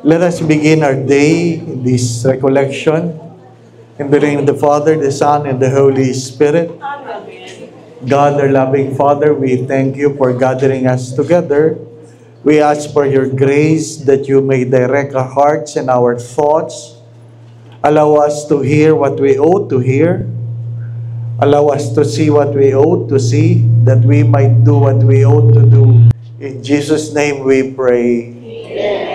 Let us begin our day, this recollection, in the name of the Father, the Son, and the Holy Spirit. God, our loving Father, we thank you for gathering us together. We ask for your grace that you may direct our hearts and our thoughts. Allow us to hear what we ought to hear. Allow us to see what we ought to see, that we might do what we ought to do. In Jesus' name we pray. Amen.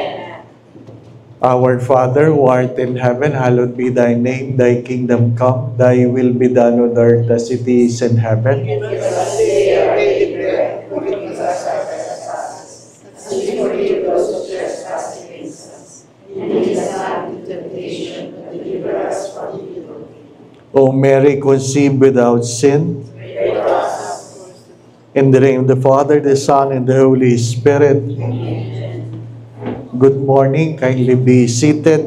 Our Father, who art in heaven, hallowed be thy name. Thy kingdom come, thy will be done on earth as it is in heaven. Give us this day our daily bread, forgive us our trespasses, as we forgive those who trespass against us. And lead us not into temptation, but deliver us from evil. O Mary, conceived without sin, Pray for us. in the name of the Father, the Son, and the Holy Spirit. Amen. Good morning. Kindly be seated.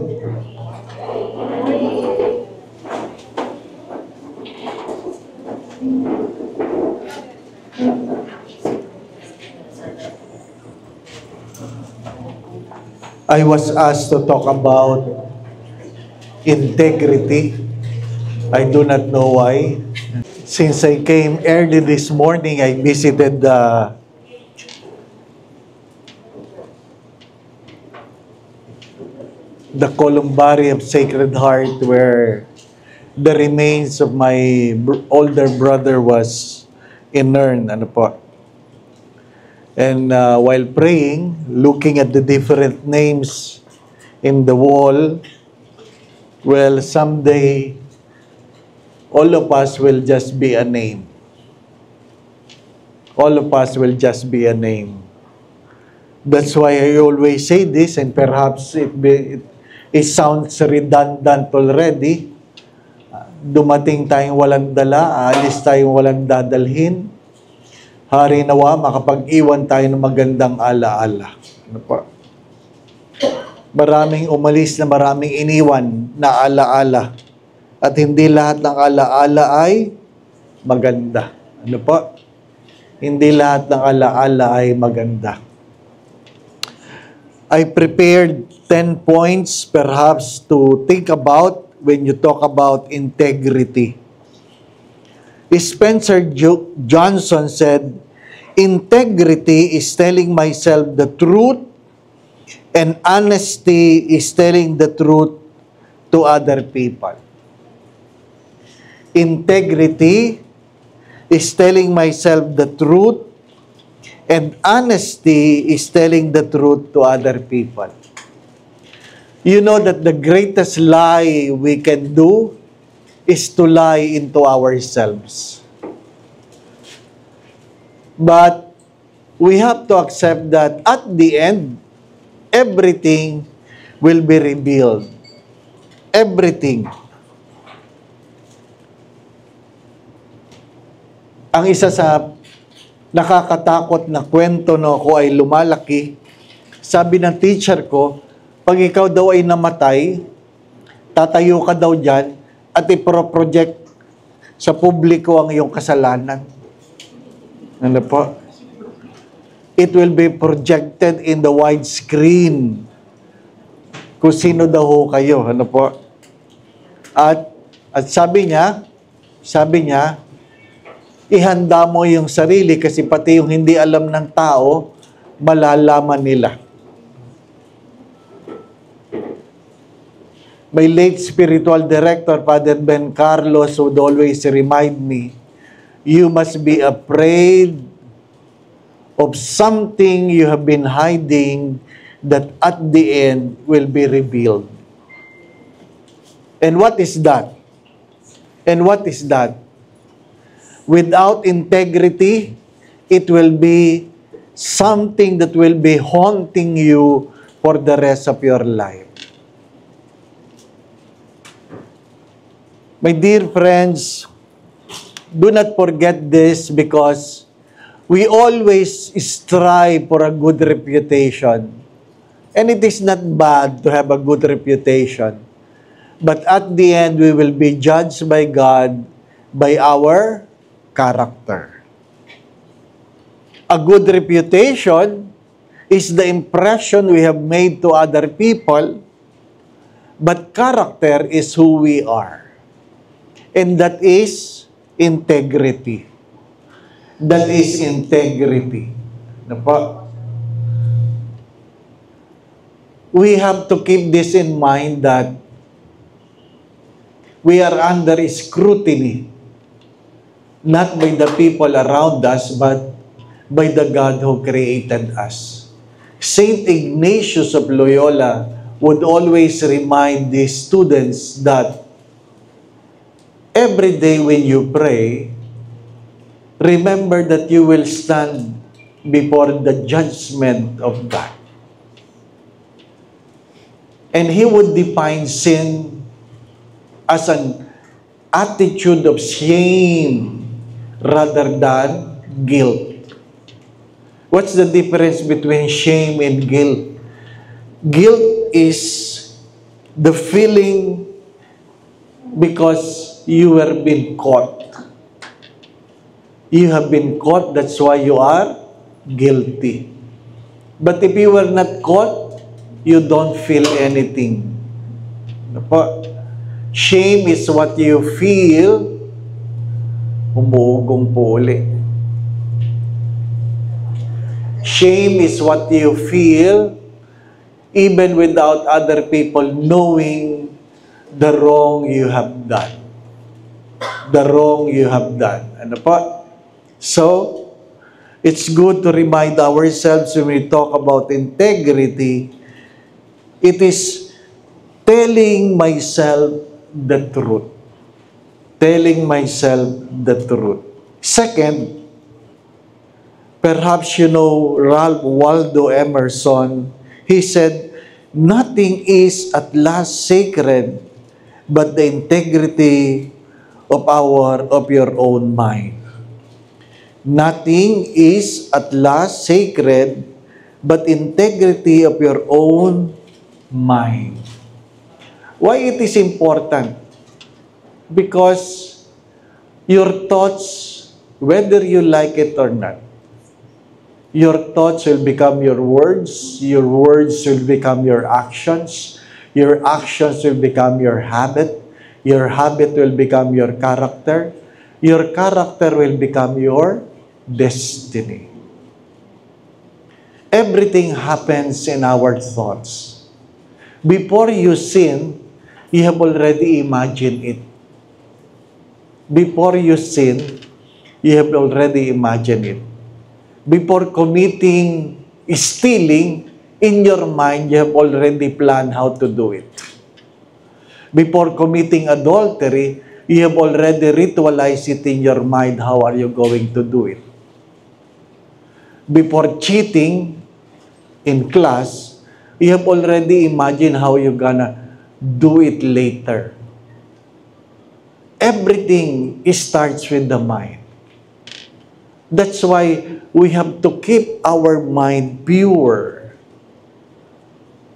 I was asked to talk about integrity. I do not know why. Since I came early this morning, I visited the Columbarium of Sacred Heart, where the remains of my older brother was inurned. And while praying, looking at the different names in the wall, well, someday all of us will just be a name. All of us will just be a name. That's why I always say this, and perhaps it sounds redundant already. Dumating tayong walang dala, aalis tayong walang dadalhin. Hari nawa, makapag-iwan tayo ng magandang alaala. Ano pa? Maraming umalis na maraming iniwan na alaala. At hindi lahat ng alaala ay maganda. Ano pa? Hindi lahat ng alaala ay maganda. I prepared 10 points perhaps to think about when you talk about integrity. Spencer Johnson said, integrity is telling myself the truth, and honesty is telling the truth to other people. Integrity is telling myself the truth, and honesty is telling the truth to other people. You know that the greatest lie we can do is to lie into ourselves. But we have to accept that at the end, everything will be revealed. Everything. Ang isa sa nakakatakot na kwento no ako ay lumalaki, sabi ng teacher ko, pag ikaw daw ay namatay, tatayo ka daw dyan at iproproject sa publiko ang iyong kasalanan. Ano po? It will be projected in the widescreen kung sino daw ho kayo. Ano po? At sabi niya, ihanda mo yung sarili kasi pati yung hindi alam ng tao, malalaman nila. My late spiritual director, Father Ben Carlos, would always remind me, you must be afraid of something you have been hiding that at the end will be revealed. And what is that? And what is that? Without integrity, it will be something that will be haunting you for the rest of your life. My dear friends, do not forget this because we always strive for a good reputation. And it is not bad to have a good reputation. But at the end, we will be judged by God by our character. A good reputation is the impression we have made to other people, but character is who we are. And that is integrity. That is integrity. We have to keep this in mind that we are under scrutiny, not by the people around us, but by the God who created us. Saint Ignatius of Loyola would always remind his students that every day when you pray, remember that you will stand before the judgment of God. And he would define sin as an attitude of shame rather than guilt. What's the difference between shame and guilt? Guilt is the feeling because you were being caught. You have been caught, that's why you are guilty. But if you were not caught, you don't feel anything. Shame is what you feel. Umuugong po uli. Shame is what you feel even without other people knowing the wrong you have done. The wrong you have done. Ano po? So, it's good to remind ourselves when we talk about integrity, it is telling myself the truth. Telling myself the truth. Second, perhaps you know Ralph Waldo Emerson. He said, nothing is at last sacred but the integrity of your own mind. Nothing is at last sacred but integrity of your own mind. Why it is important? Because your thoughts, whether you like it or not, your thoughts will become your words will become your actions will become your habit will become your character will become your destiny. Everything happens in our thoughts. Before you sin, you have already imagined it. Before you sin, you have already imagined it. Before committing stealing, in your mind, you have already planned how to do it. Before committing adultery, you have already ritualized it in your mind. How are you going to do it? Before cheating in class, you have already imagined how you're gonna do it later. Everything starts with the mind. That's why we have to keep our mind pure.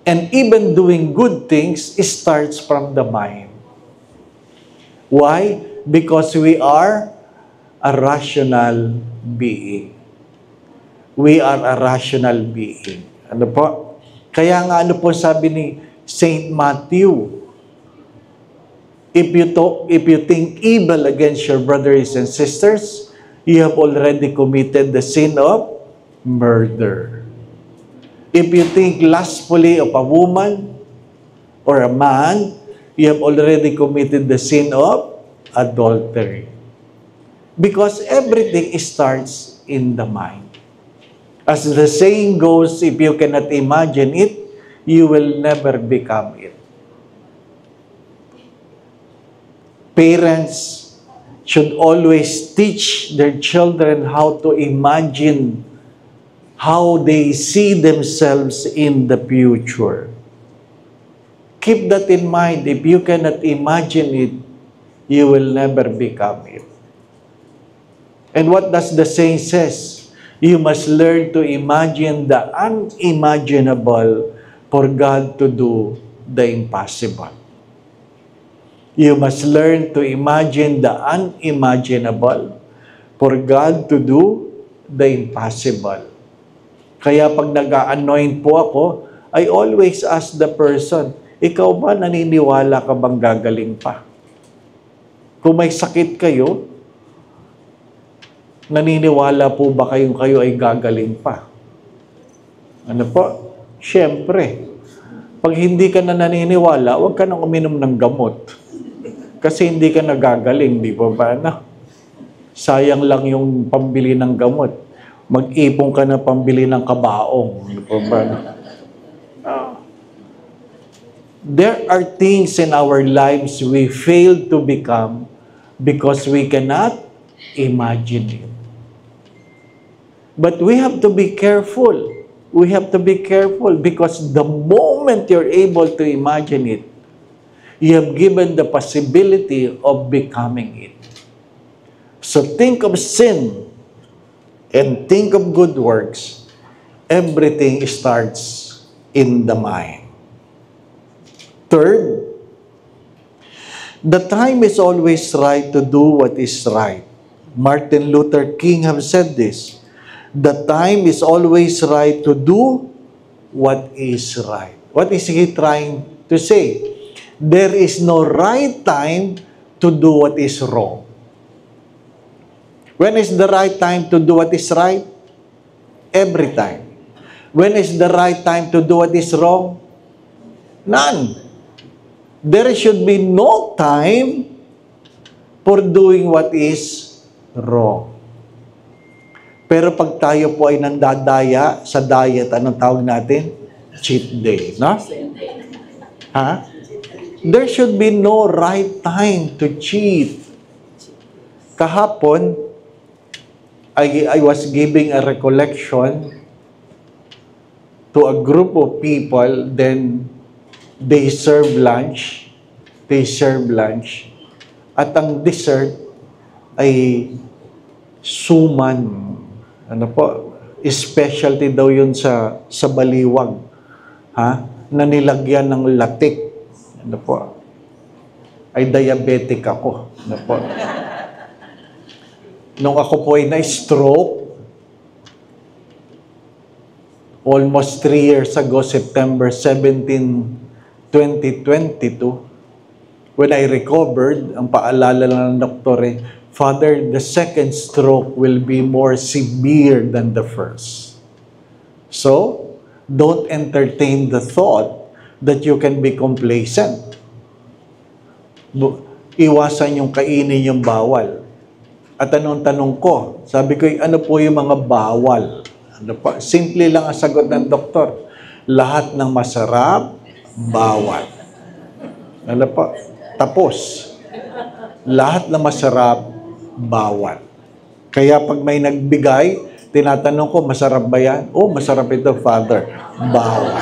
And even doing good things starts from the mind. Why? Because we are a rational being. We are a rational being. Ano po? Kaya nga ano po sabi ni Saint Matthew, if you think evil against your brothers and sisters, you have already committed the sin of murder. If you think lustfully of a woman or a man, you have already committed the sin of adultery. Because everything starts in the mind. As the saying goes, if you cannot imagine it, you will never become it. Parents should always teach their children how to imagine how they see themselves in the future. Keep that in mind. If you cannot imagine it, you will never become it. And what does the saying says? You must learn to imagine the unimaginable for God to do the impossible. You must learn to imagine the unimaginable for God to do the impossible. Kaya pag nag-anoint po ako, I always ask the person, ikaw ba naniniwala ka bang gagaling pa? Kung may sakit kayo, naniniwala po ba kayo ay gagaling pa? Ano po? Siyempre, pag hindi ka na naniniwala, huwag ka nang uminom ng gamot. Kasi hindi ka nagagaling, di ba ba? Na? Sayang lang yung pambili ng gamot. Mag-ipon ka na pambili ng kabaong. Di ba ba? There are things in our lives we fail to become because we cannot imagine it. But we have to be careful. We have to be careful because the moment you're able to imagine it, you have given the possibility of becoming it. So think of sin and think of good works. Everything starts in the mind. Third, the time is always right to do what is right. Martin Luther King have said this. The time is always right to do what is right. What is he trying to say? There is no right time to do what is wrong. When is the right time to do what is right? Every time. When is the right time to do what is wrong? None. There should be no time for doing what is wrong. Pero pag tayo po ay nandadaya sa diet, anong tawag natin? Cheat day, no? Ha? There should be no right time to cheat. Kahapon, I was giving a recollection to a group of people, then they serve lunch. At ang dessert ay suman. Ano po? Specialty daw yun sa Baliwag. Ha? Na nilagyan ng latik. Ano po? Ay diabetic ako. Ano po? Nung ako po ay na-stroke, almost 3 years ago, September 17, 2022, when I recovered, ang paalala lang ng doktor Father, the second stroke will be more severe than the first. So, don't entertain the thought that you can be complacent. Iwasan yung kainin yung bawal. At anong tanong ko? Sabi ko, ano po yung mga bawal? Ano po? Simple lang ang sagot ng doktor. Lahat ng masarap, bawal. Ano po? Tapos. Lahat ng masarap, bawal. Kaya pag may nagbigay, tinatanong ko, masarap ba yan? Oh, masarap ito, Father. Bawal.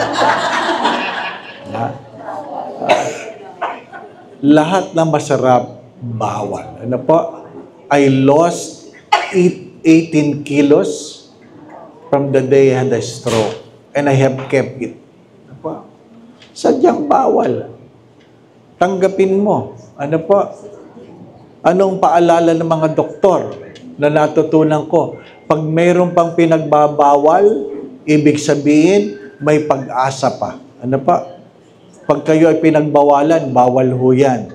Lahat ng masarap, bawal. Ano po? I lost 18 kilos from the day I had a stroke. And I have kept it. Ano po? Sadyang bawal. Tanggapin mo. Ano po? Anong paalala ng mga doktor na natutunan ko? Pag mayroon pang pinagbabawal, ibig sabihin, may pag-asa pa. Ano pa? Pag kayo ay pinagbawalan, bawal ho yan.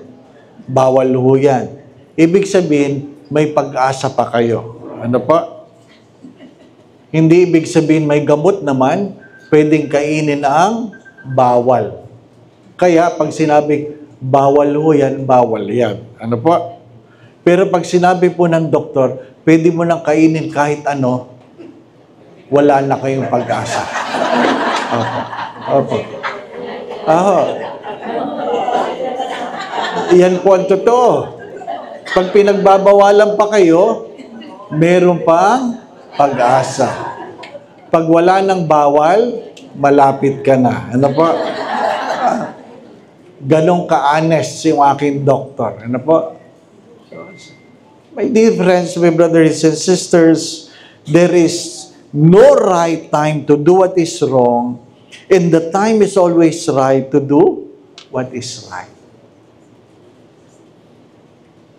Bawal ho yan. Ibig sabihin, may pag-asa pa kayo. Ano pa? Hindi ibig sabihin may gamot naman, pwedeng kainin ang bawal. Kaya pag sinabi, bawal ho yan, bawal yan. Ano pa? Pero pag sinabi po ng doktor, pwede mo nang kainin kahit ano, wala na kayong pag-asa. Opo. Yan po ang totoo. Pag pinagbabawalan pa kayo, meron pang pag-asa. Pag wala ng bawal, malapit ka na. Ano po? Ganong ka-honest yung aking doktor. Ano po? My dear friends, my brothers and sisters, there is no right time to do what is wrong, and the time is always right to do what is right.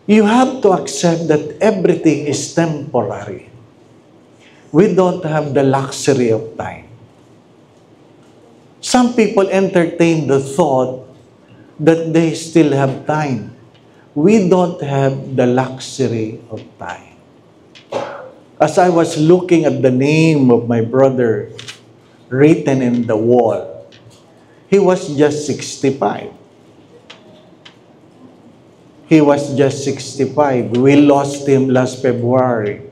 You have to accept that everything is temporary. We don't have the luxury of time. Some people entertain the thought that they still have time. We don't have the luxury of time. As I was looking at the name of my brother written in the wall, he was just 65. He was just 65. We lost him last February.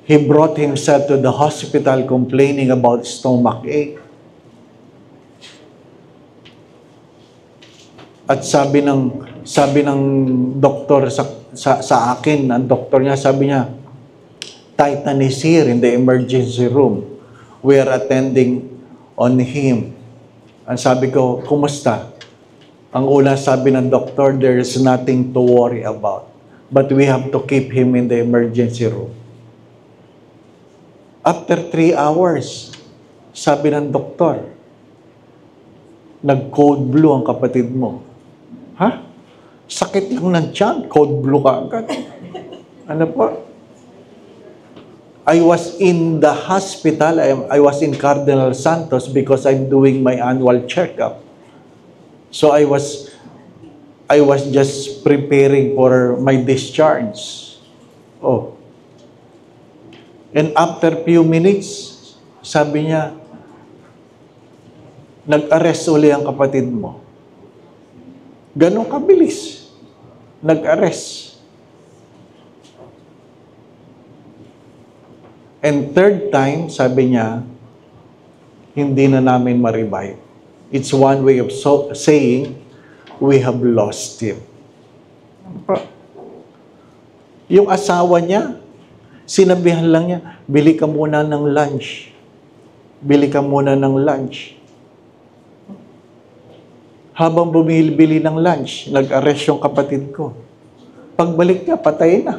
He brought himself to the hospital complaining about stomach ache. At sabi ng doktor sa akin, ang doktor niya, sabi niya, Titan is here in the emergency room. We are attending on him. Ang sabi ko, kumusta? Ang una sabi ng doktor, there is nothing to worry about. But we have to keep him in the emergency room. After 3 hours, sabi ng doktor, nag-code blue ang kapatid mo. Ha? Sakit lang ng tiyan, code blue ka agad. Ano po? I was in the hospital, I was in Cardinal Santos because I'm doing my annual checkup. So I was just preparing for my discharge. Oh. And after few minutes, sabi niya, nag-arrest uli ang kapatid mo. Ganon kabilis. Nag-arrest. And third time, sabi niya, hindi na namin ma-revive. It's one way of saying, we have lost him. Yung asawa niya, sinabihan lang niya, bili ka muna ng lunch. Bili ka muna ng lunch. Habang bumili ng lunch, nag-arrest yung kapatid ko. Pagbalik niya, patay na.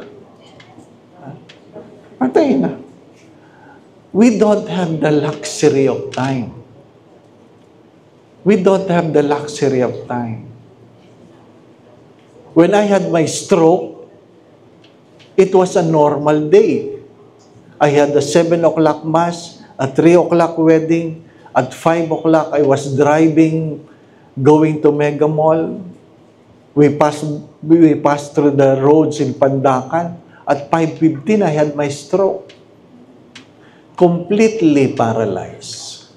Patay na. We don't have the luxury of time. We don't have the luxury of time. When I had my stroke, it was a normal day. I had a 7 o'clock mass, a 3 o'clock wedding, at 5 o'clock I was driving, going to Mega Mall. We passed through the roads in Pandacan. At 5:15, I had my stroke. Completely paralyzed.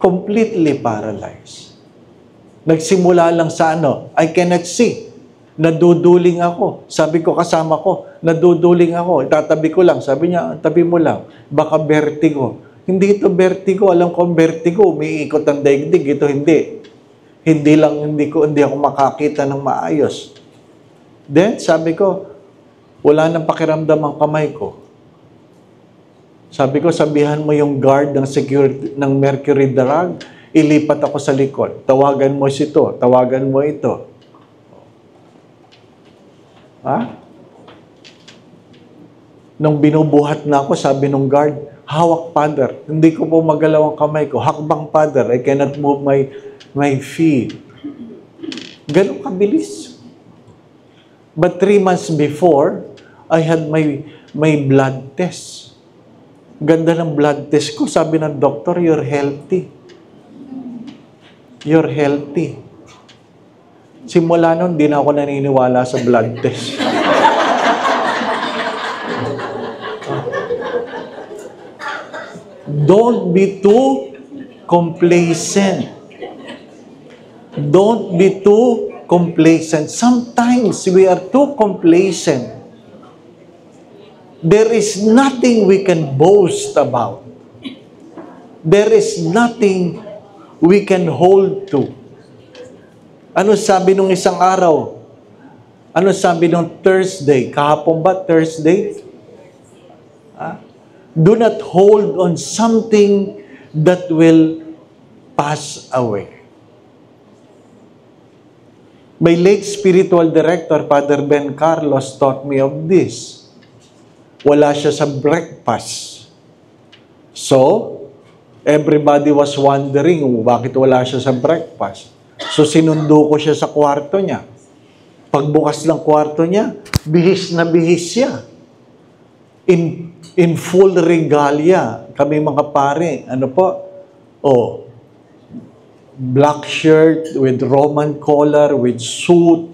Completely paralyzed. Nagsimula lang sa I cannot see. Naduduling ako. Sabi ko kasama ko, naduduling ako. Itatabi ko lang. Sabi niya, tabi mo lang. Baka vertigo. Hindi ito vertigo. Alam ko vertigo. Umiikot ang daigdig. Ito hindi. Hindi ako makakita ng maayos. Then, sabi ko, wala nang pakiramdam ang kamay ko. Sabi ko, sabihan mo yung guard ng security ng Mercury Drug, ilipat ako sa likod. Tawagan mo ito, tawagan mo ito. Ha? Nung binubuhat na ako, sabi ng guard, hawak, Father. Hindi ko po magalaw ang kamay ko. Hakbang, Father. I cannot move my feet. Ganun kabilis. But 3 months before, I had my blood test. Ganda ng blood test ko. Sabi ng doktor, you're healthy. You're healthy. Simula nun, di na ako naniniwala sa blood test. Don't be too complacent. Don't be too complacent. Sometimes we are too complacent. There is nothing we can boast about. There is nothing we can hold to. Ano sabi nung isang araw? Ano sabi nung Thursday? Kahapon ba Thursday? Do not hold on something that will pass away. My late spiritual director, Father Ben Carlos, taught me of this. Wala siya sa breakfast. So, everybody was wondering bakit wala siya sa breakfast. So, sinundo ko siya sa kwarto niya. Pagbukas ng kwarto niya, bihis na bihis siya. in full regalia. Kami mga pare, ano po? Oh, black shirt with Roman collar, with suit,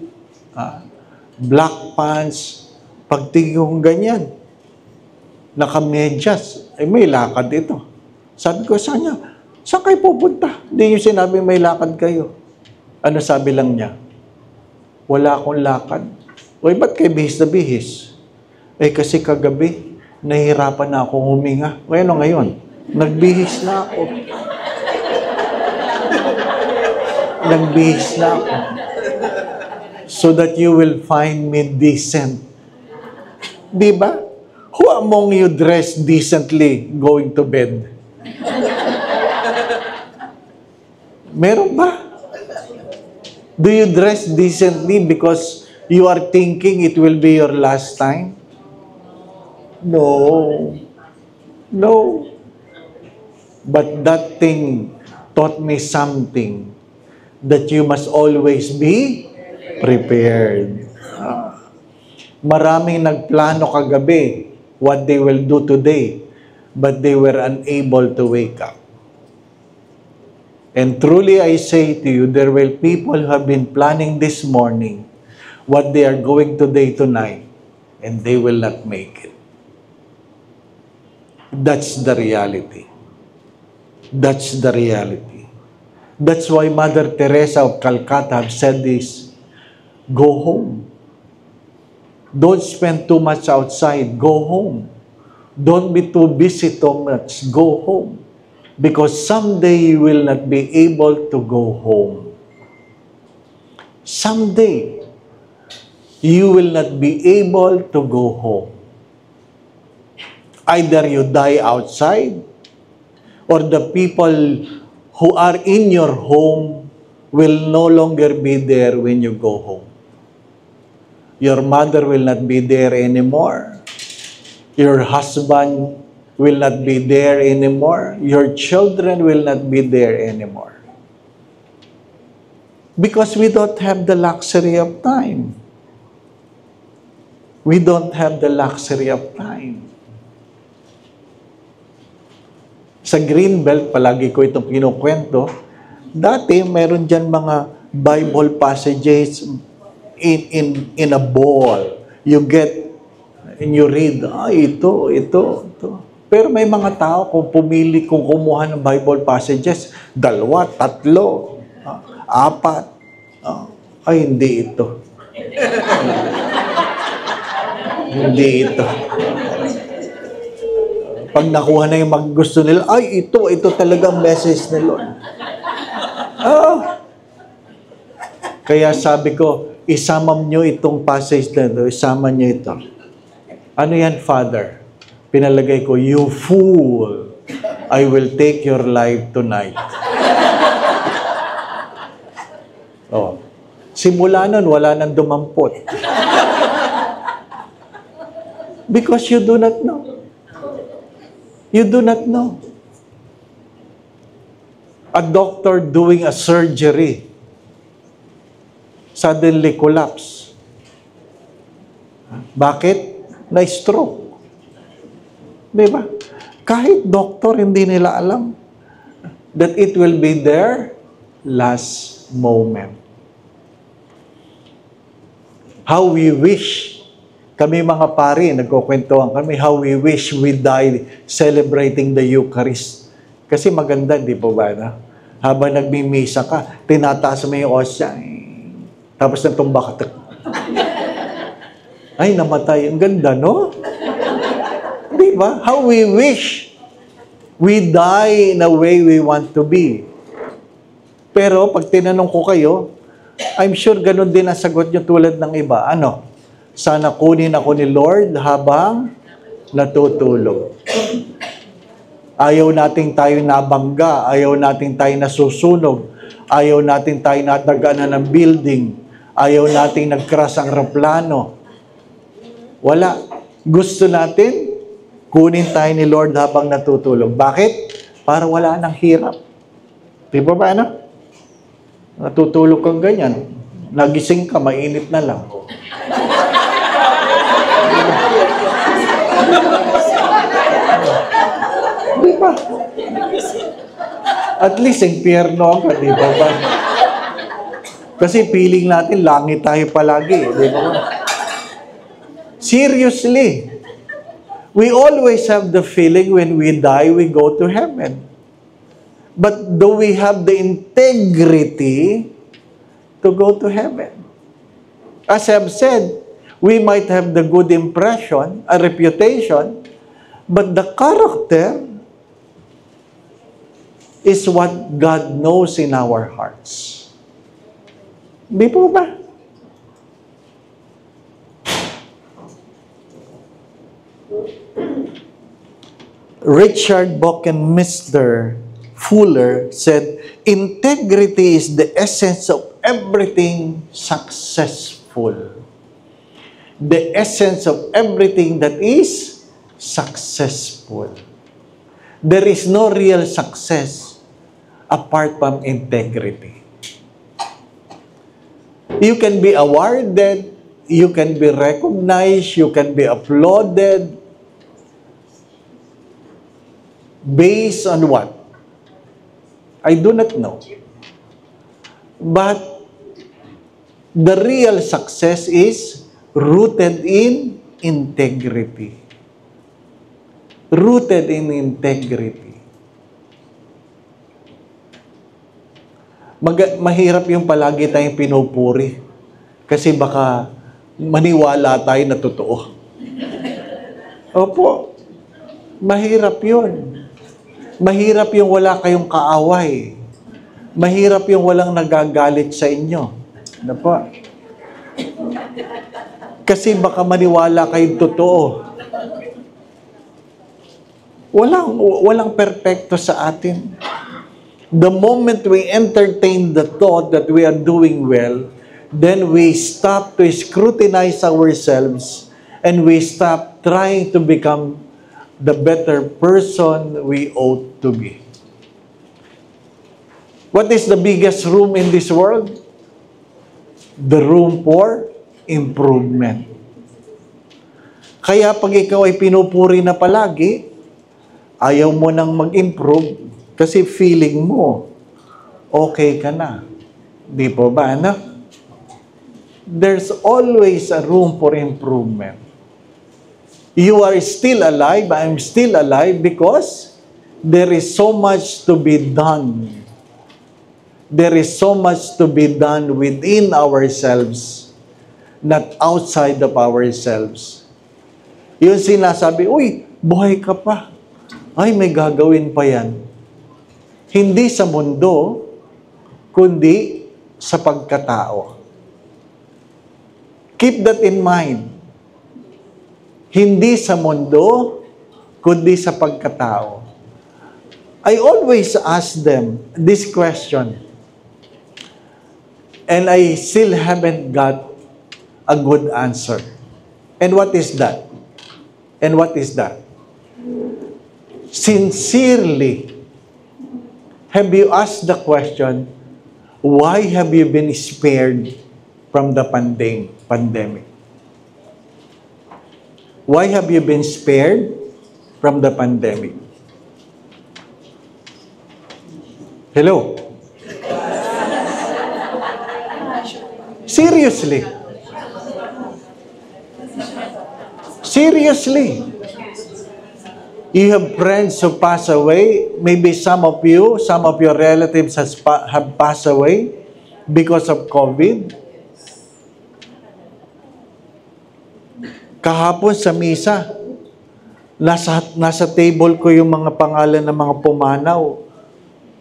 black pants. Pagtingin kong ganyan, nakamedyas, may lakad ito. Sabi ko sa kanya, saan kayo pupunta? Hindi niyo sinabi may lakad kayo. Ano sabi lang niya? Wala akong lakad. Uy, ba't kayo bihis na bihis? Kasi kagabi, nahihirapan na akong huminga. Ano ngayon? Nagbihis na ako. Nagbihis na ako. So that you will find me decent. Diba? Who among you dress decently going to bed? Meron ba? Do you dress decently because you are thinking it will be your last time? No. No. But that thing taught me something, that you must always be prepared. Maraming nagplano kagabi what they will do today, but they were unable to wake up. And truly I say to you, there will people who have been planning this morning what they are going to do tonight, and they will not make it. That's the reality. That's the reality. That's why Mother Teresa of Calcutta have said this: go home. Don't spend too much outside. Go home. Don't be too busy too much. Go home. Because someday you will not be able to go home. Someday you will not be able to go home. Either you die outside, or the people who are in your home will no longer be there when you go home. Your mother will not be there anymore. Your husband will not be there anymore. Your children will not be there anymore. Because we don't have the luxury of time. We don't have the luxury of time. Sa Greenbelt, palagi ko itong kinukwento, dati meron dyan mga Bible passages in a ball. You get, and you read, ito. Pero may mga tao, kung pumili, kung kumuha ng Bible passages, 2, 3, 4, hindi ito. Hindi ito. Pag nakuha na yung gusto nila, ito talagang message ni Lord. Kaya sabi ko, isama nyo itong passage na ito, isama nyo ito. Ano yan, Father? Pinalagay ko, you fool, I will take your life tonight. Simula nun, wala nang dumampot. Because you do not know. You do not know. A doctor doing a surgery suddenly collapse. Bakit? Na-stroke. Diba? Kahit doktor, hindi nila alam that it will be their last moment. How we wish, kami mga pari, nagkukwentuhan kami, how we wish we died celebrating the Eucharist. Kasi maganda, di po ba? Na? Habang nagmimisa ka, tinataas mo yung osya. Tapos natumba ka. Ay, namatay. Ang ganda, no? Di ba? How we wish we die in a way we want to be. Pero pag tinanong ko kayo, I'm sure ganun din ang sagot nyo tulad ng iba. Ano? Sana kunin ako ni Lord habang natutulog. Ayaw nating tayo nabangga. Ayaw nating tayo nasusunog. Ayaw nating tayo nataganan ng building. Ayaw nating nag-crash ang aeroplano. Wala. Gusto natin, kunin tayo ni Lord habang natutulog. Bakit? Para wala nang hirap. Di ba ba, ano? Natutulog kang ganyan. Nagising ka, mainit na lang. ba? At least, impyerno ka, di ba ba? Kasi feeling natin, langit tayo palagi, di ba ba? Seriously. We always have the feeling when we die, we go to heaven. But do we have the integrity to go to heaven? As I've said, we might have the good impression, a reputation, but the character is what God knows in our hearts. Di po ba? Richard Buckminster Fuller said, integrity is the essence of everything successful. The essence of everything that is successful. There is no real success apart from integrity. You can be awarded, you can be recognized, you can be applauded, based on what? I do not know. But the real success is rooted in integrity. Rooted in integrity. Mahirap yung palagi tayong pinupuri. Kasi baka maniwala tayo na totoo. Opo. Mahirap yun. Mahirap yung wala kayong kaaway. Mahirap yung walang nagagalit sa inyo. Ano po? Kasi baka maniwala kayong totoo. Walang perpekto sa atin. The moment we entertain the thought that we are doing well, then we stop to scrutinize ourselves and we stop trying to become the better person we ought to be. What is the biggest room in this world? The room for improvement. Kaya pag ikaw ay pinupuri na palagi, ayaw mo nang mag-improve kasi feeling mo, okay ka na. Di po ba, ano? There's always a room for improvement. You are still alive, I'm still alive because there is so much to be done. There is so much to be done within ourselves, not outside of ourselves. Yung sinasabi, uy, buhay ka pa. Ay, may gagawin pa yan. Hindi sa mundo, kundi sa pagkatao. Keep that in mind. Hindi sa mundo, kundi sa pagkatao. I always ask them this question, and I still haven't got a good answer. And what is that? And what is that? Sincerely, have you asked the question, why have you been spared from the pandemic? Why have you been spared from the pandemic? Hello? Seriously? Seriously? You have friends who pass away. Maybe some of you, some of your relatives have passed away because of COVID. Kahapon sa misa, nasa table ko yung mga pangalan ng mga pumanaw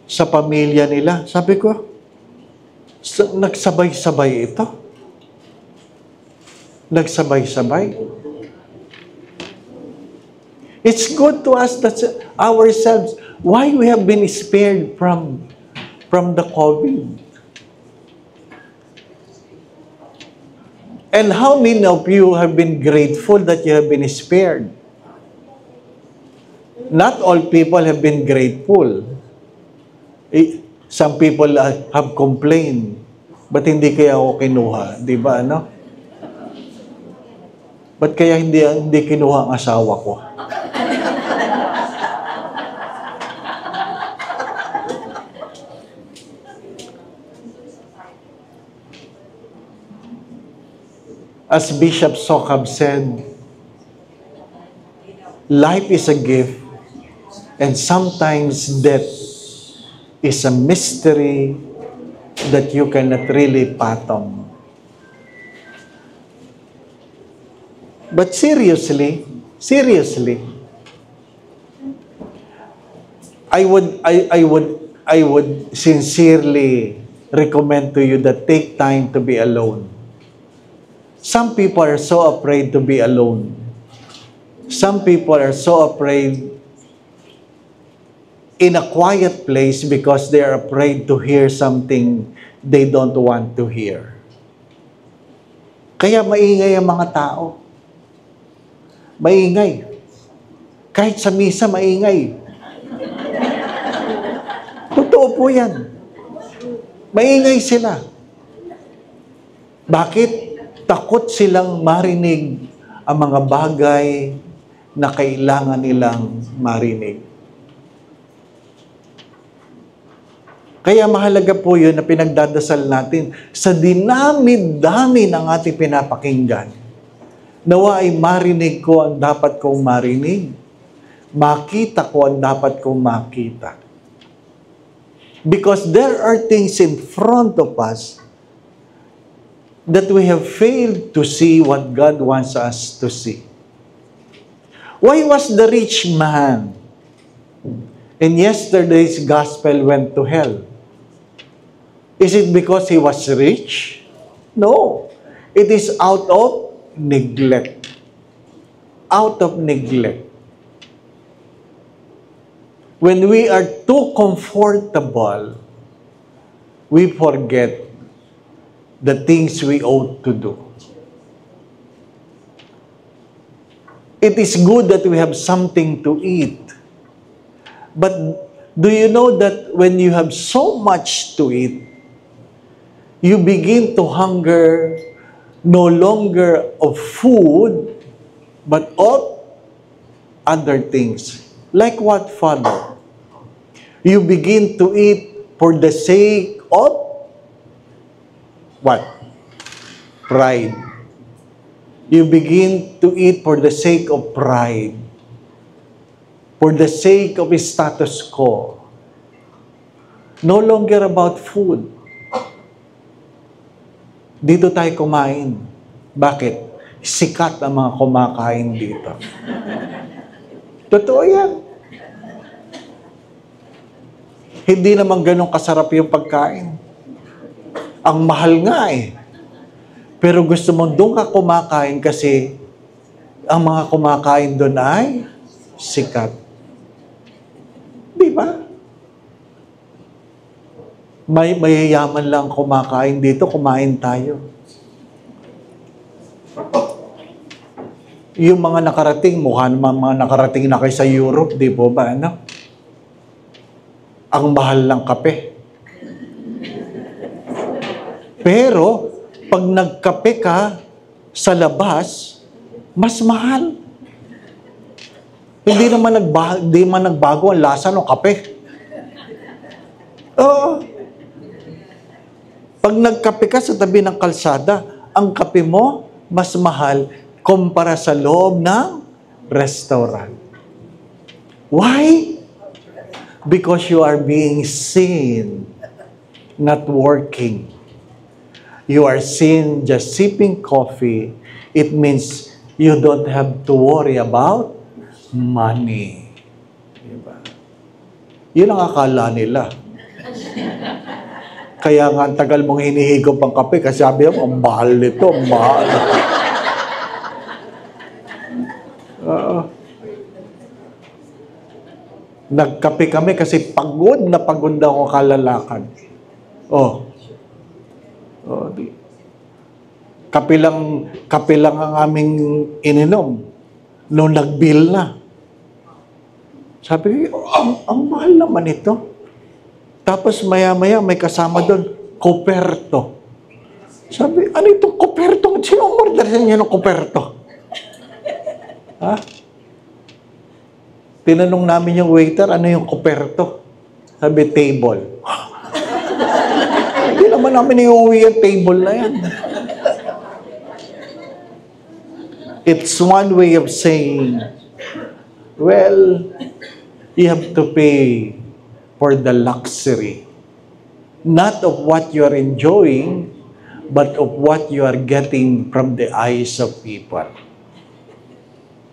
sa pamilya nila. Sabi ko, nagsabay-sabay ito. Nagsabay-sabay. It's good to ask ourselves why we have been spared from the COVID. And how many of you have been grateful that you have been spared? Not all people have been grateful. Some people have complained, but hindi kaya ako kinuha? Di ba, ano? Ba't kaya hindi kinuha ang asawa ko? As Bishop Sokab said, life is a gift, and sometimes death is a mystery that you cannot really fathom. But seriously, I would sincerely recommend to you that take time to be alone. Some people are so afraid to be alone. Some people are so afraid in a quiet place because they are afraid to hear something they don't want to hear. Kaya maingay ang mga tao. Maingay. Kahit sa misa, maingay. Totoo po yan. Maingay sila. Bakit? Takot silang marinig ang mga bagay na kailangan nilang marinig. Kaya mahalaga po yun na pinagdadasal natin sa dinami-dami ng ating pinapakinggan. Nawa ay marinig ko ang dapat kong marinig. Makita ko ang dapat kong makita. Because there are things in front of us that we have failed to see what God wants us to see. Why was the rich man in yesterday's gospel went to hell? Is it because he was rich? No. It is out of neglect. Out of neglect. When we are too comfortable, we forget the things we ought to do. It is good that we have something to eat. But do you know that when you have so much to eat, you begin to hunger no longer of food, but of other things. Like what, Father? You begin to eat for the sake of what? Pride. You begin to eat for the sake of pride. For the sake of status quo. No longer about food. Dito tayo kumain. Bakit? Sikat ang mga kumakain dito. Totoo yan. Hindi naman ganun kasarap yung pagkain. Ang mahal nga eh. Pero gusto mo doon ka kumakain kasi ang mga kumakain doon ay sikat. Di ba? Mayayaman lang kumakain dito, kumain tayo. Yung mga nakarating, mukha naman mga nakarating na kayo sa Europe, di po ba? Ano? Ang mahal ng kape. Pero, pag nagkape ka sa labas, mas mahal. Hindi man nagbago ang lasa ng kape. Oo. Pag nagkape ka sa tabi ng kalsada, ang kape mo mas mahal kumpara sa loob ng restaurant. Why? Because you are being seen, not working. You are seen just sipping coffee. It means you don't have to worry about money. Diba? Yun ang akala nila. Kaya nga, ang tagal mong hinihigop ang kape kasi sabi mo, ang mahal nito, ang mahal. Nagkape kami kasi pagod na pagod ako kalalakad. Kape lang ang aming ininom. Noong nag-bill na. Sabi ko, ang mahal naman ito. Tapos maya-maya may kasama doon, koperto. Sabi, ano itong koperto? Sino ang order sa inyo ng koperto? Ha? Tinanong namin yung waiter, ano yung koperto? Sabi, table. Hindi naman namin iuwi yung table na yan. It's one way of saying, well, you have to pay for the luxury, not of what you are enjoying, but of what you are getting from the eyes of people.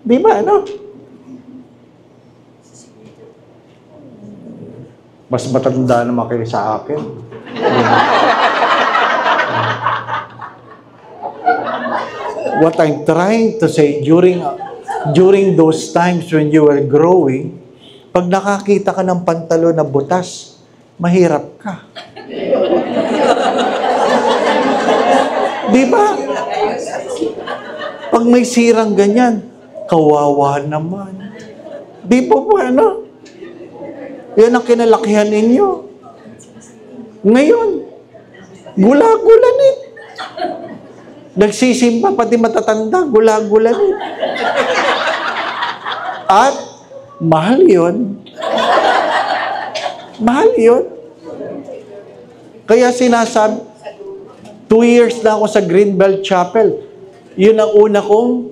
Di ba, ano? Mas matanda naman kayo sa akin. What I'm trying to say, during those times when you were growing, pag nakakita ka ng pantalo na butas, mahirap ka. Di ba? Pag may sirang ganyan, kawawa naman. Di po po, ano? Yan ang kinalakihan ninyo. Ngayon, gula-gulanit. Nagsisimba, pati matatanda, gula-gulanit. At, mahal yun. Mahal yun. Kaya sinasabi, 2 years na ako sa Greenbelt Chapel. Yun ang una kong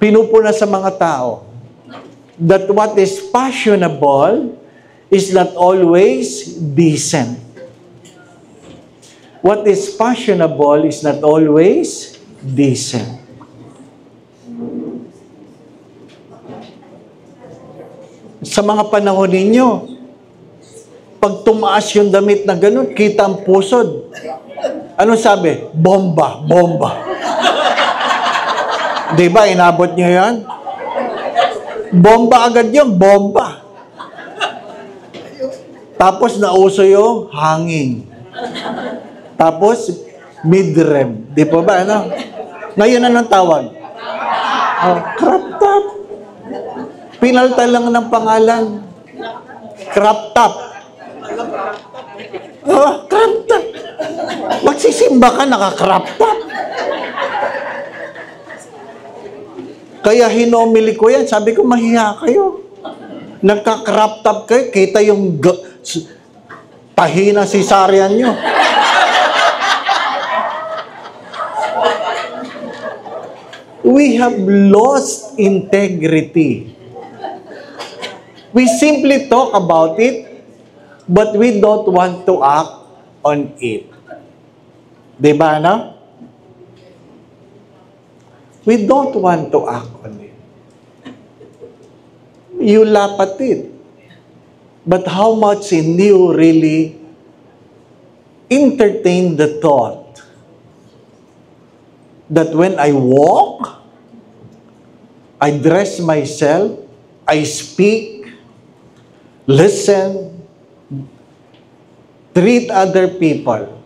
pinupuna sa mga tao. That what is fashionable is not always decent. What is fashionable is not always decent. Sa mga panahon ninyo, pag tumaas yung damit na ganun, kita ang pusod. Ano sabi? Bomba, bomba. Di ba, inabot nyo yan? Bomba agad yung bomba. Tapos nauso yung hangin. Tapos mid-rev. Di po ba, ano? Ngayon anong tawag? Crop top. Pinalta lang ng pangalan. Crop top. Crop top. Magsisimba ka, naka-crop top. Kaya hinomili ko yan. Sabi ko, mahiya kayo. Nagka-crop top kayo, kita yung tahina cesarean nyo. We have lost integrity. We simply talk about it, but we don't want to act on it. Diba, no? We don't want to act on it. You laugh at it. But how much in you really entertain the thought that when I walk, I dress myself, I speak, listen, treat other people.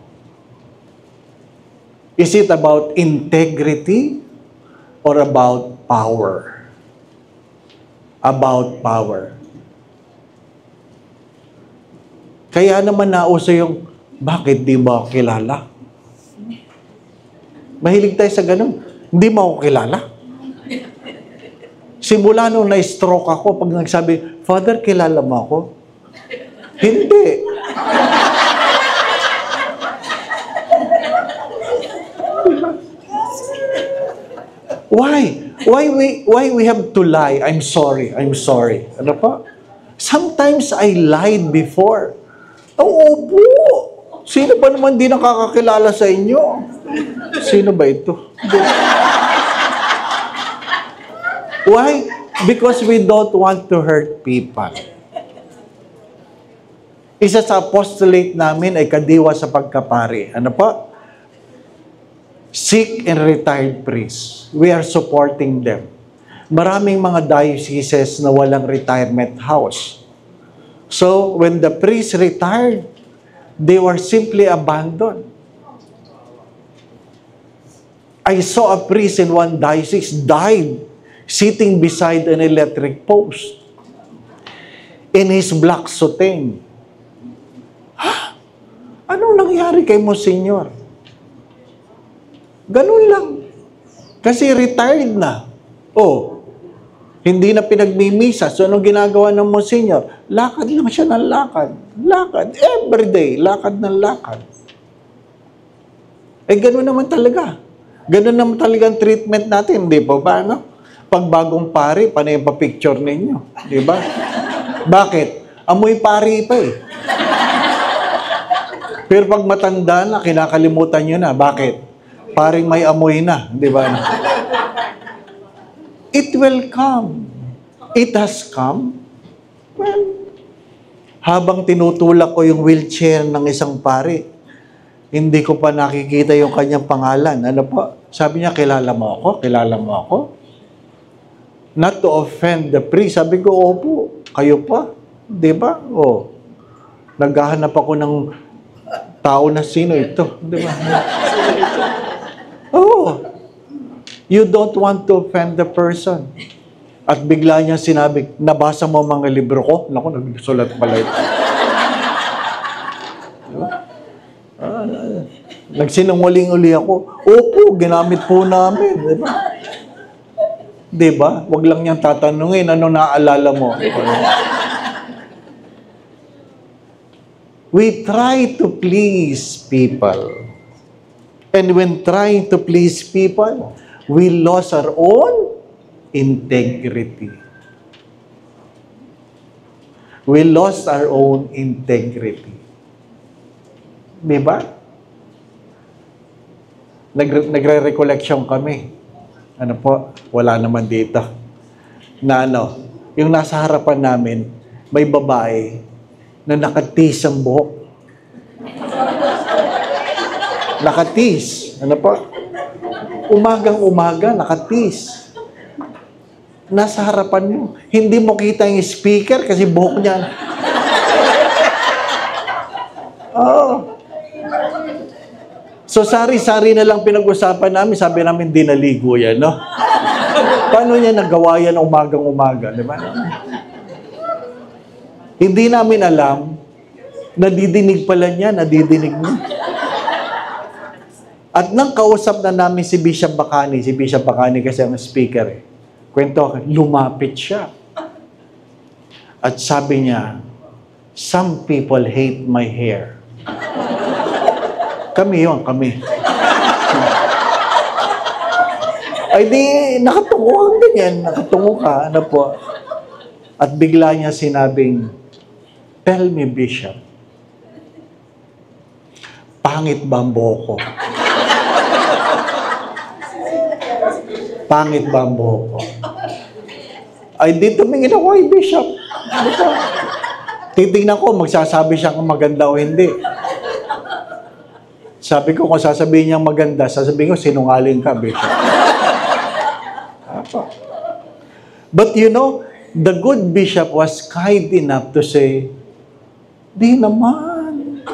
Is it about integrity or about power? About power. Kaya naman nauso yung, bakit di mo ako kilala? Mahilig tayo sa ganun. Hindi mo ako kilala. Simula nung na-stroke ako, pag nagsabi, Father, kilala mo ako? Hindi. Why? Why we have to lie? I'm sorry. Ano pa? Sometimes I lied before. Oo po. Sino ba naman di nakakakilala sa inyo? Sino ba ito? Why? Because we don't want to hurt people. Isa sa apostolate namin ay kadiwa sa pagkapari. Ano pa? Sick and retired priests. We are supporting them. Maraming mga dioceses na walang retirement house. So, when the priests retired, they were simply abandoned. I saw a priest in one diocese died sitting beside an electric post in his black soutane. Anong nangyari kay Monsignor? Ganun lang. Kasi retired na. Hindi na pinagmimisa. So, anong ginagawa ng Monsignor? Lakad lang siya ng lakad. Lakad. Every day, lakad ng lakad. Ganun naman talaga. Ganun naman talagang treatment natin, di po ba, no? Pag bagong pari, panay pa picture ninyo. Di ba? Bakit? Amoy pari pa eh. Pero pag matanda na, kinakalimutan nyo na. Bakit? Paring may amoy na. Di ba? It will come. It has come. Well, habang tinutulak ko yung wheelchair ng isang pari, hindi ko pa nakikita yung kanyang pangalan. Ano po? Sabi niya, kilala mo ako? Kilala mo ako? Not to offend the priest. Sabi ko, opo, kayo pa. Di ba? Oh. Naghahanap ako ng tao na sino ito. Di ba? Oh. You don't want to offend the person. At bigla niya sinabi, nabasa mo mga libro ko? Naku, nagsulat pala ito. Diba? Nagsinungaling uli ako. Opo, ginamit po namin. Diba? Diba? Huwag lang niyang tatanungin, ano naaalala mo? We try to please people. And when trying to please people, we lost our own integrity. We lost our own integrity. Diba? Nagre-recollection kami. Ano po? Wala naman dito. Na ano, yung nasa harapan namin, may babae na nakatis ang buhok. Nakatis. Ano po? Umagang-umaga, nakatis. Nasa harapan mo. Hindi mo kita yung speaker kasi buhok niya. Oo. So, sari-sari na lang pinag-usapan namin. Sabi namin, di naligo yan, no? Paano niya nagawa yan umagang-umaga, di ba? Hindi namin alam, nadidinig pala niya, nadidinig niya. At nang kausap na namin si Bishop Bacani kasi ang speaker eh. Kwento, lumapit siya. At sabi niya, some people hate my hair. Kami yun, kami. Ay di, nakatungo ang ganyan. Nakatungo ka, ano po. At bigla niya sinabing, tell me, Bishop, pangit ba ang buhok ko? Pangit ba ang buhok ko? Ay di, tumingin ako kay Bishop. Ano po? Titignan ko, magsasabi siya kung maganda o hindi. Sabi ko, kung sasabihin niyang maganda, sasabihin ko, sinungaling ka, Bishop. But you know, the good bishop was kind enough to say, di naman.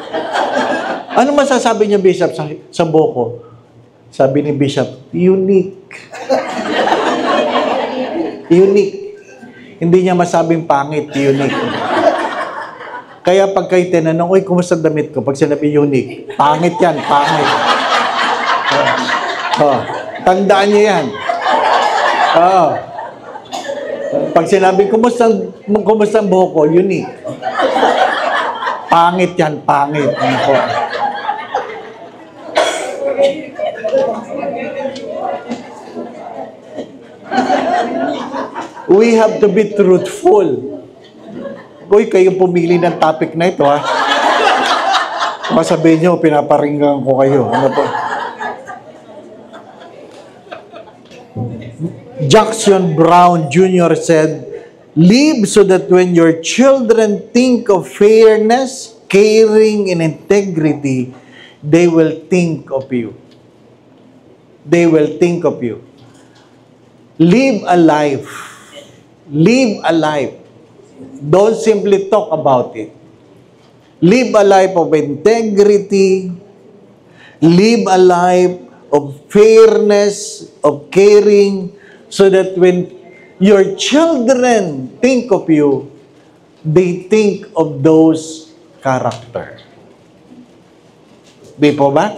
Ano masasabi niya, Bishop, sa buko? Sabi ni Bishop, unique. Unique. Hindi niya masabing pangit, unique. Kaya pag kayo tinanong, uy, kumusta damit ko? Pag sinabi unique, pangit yan, pangit. Tandaan niyo yan. Pag sinabi, kumusta ang buhok ko? Unique. Pangit yan, pangit. We have to be truthful. Uy, kayo pumili ng topic na ito, ha? Masabihin nyo, pinaparinggan ko kayo. Ano po? Jackson Brown Jr. said, live so that when your children think of fairness, caring, and integrity, they will think of you. They will think of you. Live a life. Live a life. Don't simply talk about it. Live a life of integrity. Live a life of fairness, of caring, so that when your children think of you, they think of those character. Di po ba?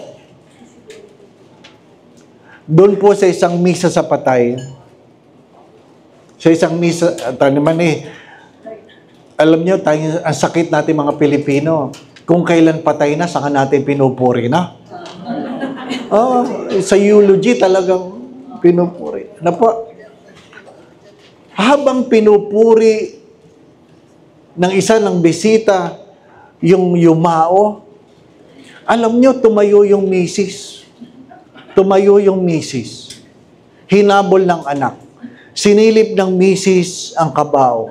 Doon po sa isang misa sa patay, sa isang misa, naman alam niyo, ang sakit natin mga Pilipino, kung kailan patay na, saka natin pinupuri na. Sa eulogy talagang pinupuri. Ano po? Habang pinupuri ng isa ng bisita yung yumao, alam nyo, tumayo yung misis. Tumayo yung misis. Hinabol ng anak. Sinilip ng misis ang kabao.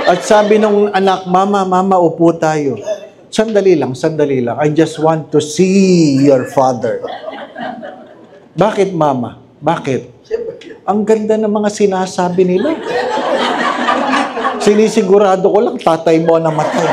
At sabi nung anak, Mama, upo tayo. Sandali lang. I just want to see your father. Bakit, Mama? Bakit? Ang ganda ng mga sinasabi nila. Sinisigurado ko lang, tatay mo na matay.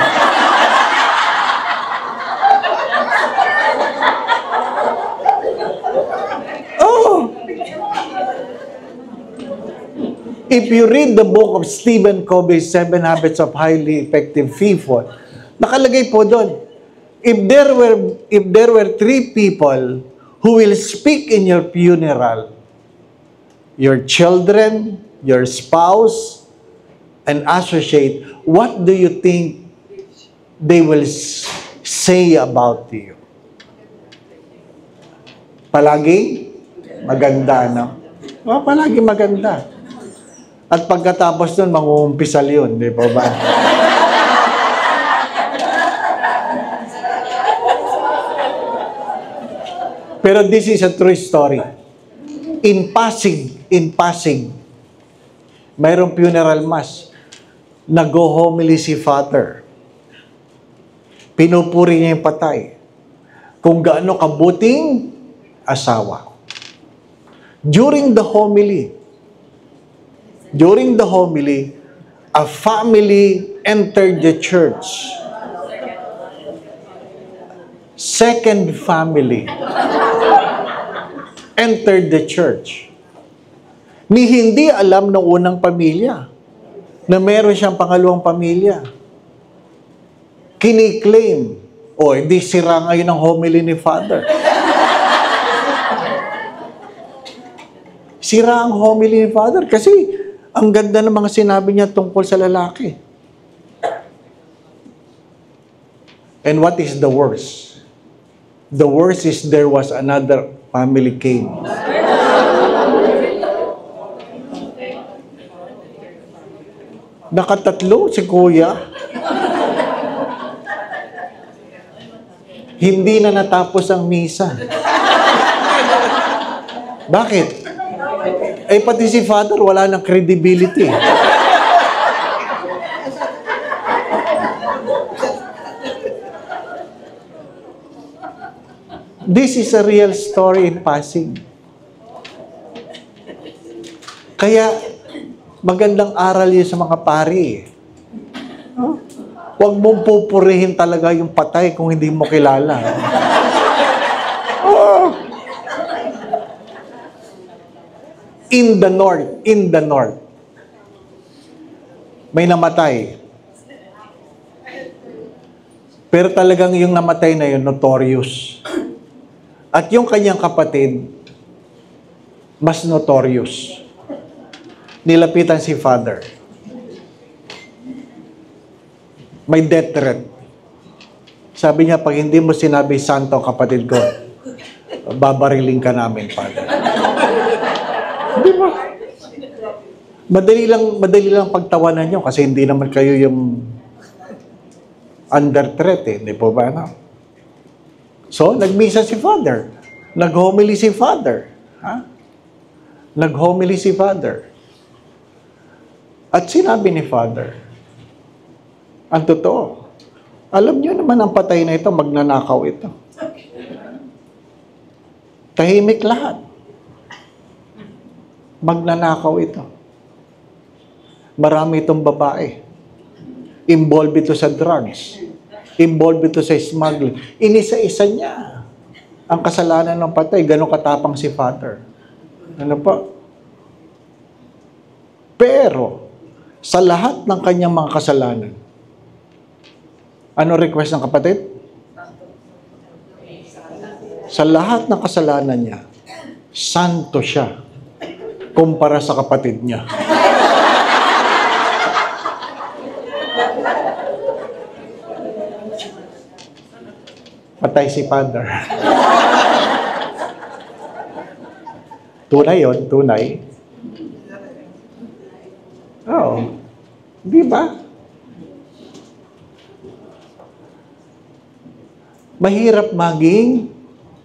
If you read the book of Stephen Covey's 7 Habits of Highly Effective People, nakalagay po doon, if there were 3 people who will speak in your funeral, your children, your spouse, and associate, what do you think they will say about you? Palagi maganda, no? Palagi maganda. At pagkatapos nun, mangumpisal yun, di ba ba? Pero this is a true story. In Pasig, mayroong funeral mass. Nag-homily si Father. Pinupuri niya yung patay. Kung gaano kabuting asawa. During the homily, a family entered the church. Second family entered the church. Ni hindi alam ng unang pamilya na meron siyang pangalawang pamilya. Kiniklaim, hindi sira ngayon ang homily ni Father. Sira ang homily ni Father kasi ang ganda ng mga sinabi niya tungkol sa lalaki. And what is the worst? The worst is there was another family came. Nakatatlo si Kuya. Hindi na natapos ang misa. Bakit? Pati si Father wala ng credibility. This is a real story in Pasig. Kaya, magandang aral yun sa mga pari. Huwag mong pupurihin talaga yung patay kung hindi mo kilala. In the north, may namatay. Pero talagang yung namatay na yun, notorious. At yung kanyang kapatid, mas notorious. Nilapitan si Father. May death threat. Sabi niya, pag hindi mo sinabi, santo kapatid ko, babariling ka namin, Father. Di ba? Madali lang pagtawanan nyo kasi hindi naman kayo yung under threat, Di po ba? No? So, nagmisa si Father. Nag-homily si Father. Nag-homily si Father. At sinabi ni Father, ang totoo, alam niyo naman ang patay na ito, magnanakaw ito. Tahimik lahat. Magnanakaw ito. Marami itong babae. Involved ito sa drugs. Involved ito sa smuggling. Inisa-isa niya ang kasalanan ng patay. Ganon katapang si Father. Ano pa? Pero, sa lahat ng kanyang mga kasalanan, ano request ng kapatid? Sa lahat ng kasalanan niya, santo siya kumpara sa kapatid niya. Patay si Father. Tunay yun, tunay. Oo. Di ba? Mahirap maging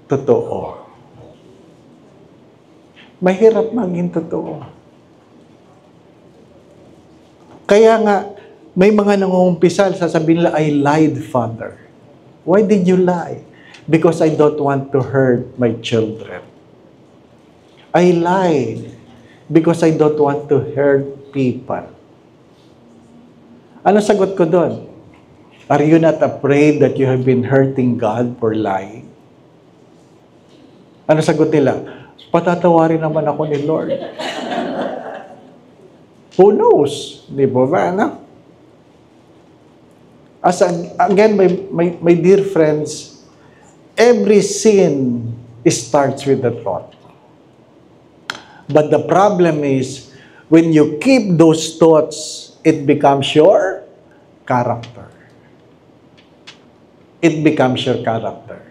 totoo. Mahirap maging totoo. Kaya nga, may mga nangungumpisal, sasabihin nila, I lied, Father. Why did you lie? Because I don't want to hurt my children. I lied because I don't want to hurt people. Ano sagot ko doon? Are you not afraid that you have been hurting God for lying? Ano sagot nila? Patatawarin naman ako ni Lord. Who knows? Di ba? Ano? Again, my dear friends, every sin starts with a thought. But the problem is, when you keep those thoughts, it becomes your character. It becomes your character.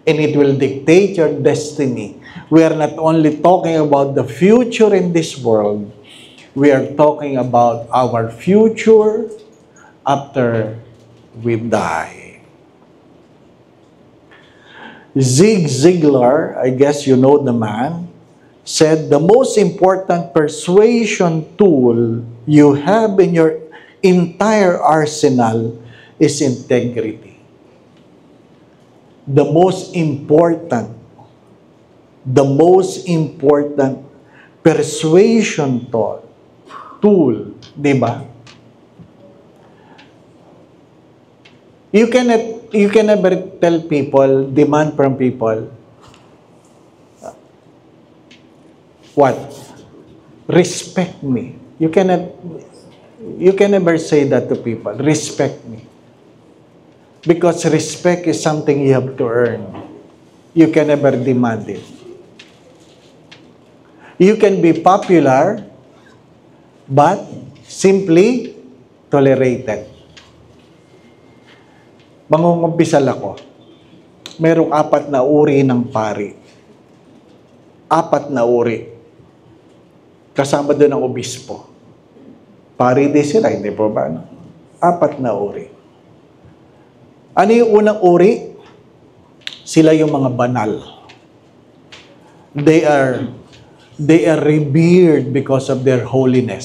And it will dictate your destiny. We are not only talking about the future in this world, we are talking about our future after we die. Zig Ziglar, I guess you know the man, said the most important persuasion tool you have in your entire arsenal is integrity. The most important persuasion tool, di ba? You can never tell people, demand from people, what? Respect me. You can never say that to people. Respect me. Because respect is something you have to earn. You can never demand it. You can be popular, but simply tolerated. Mangungumpisal ako. Merong 4 na uri ng pari. 4 na uri. Kasama doon ang obispo. Pari din sila, hindi po ba? 4 na uri. Ano yung unang uri? Sila yung mga banal. They are revered because of their holiness.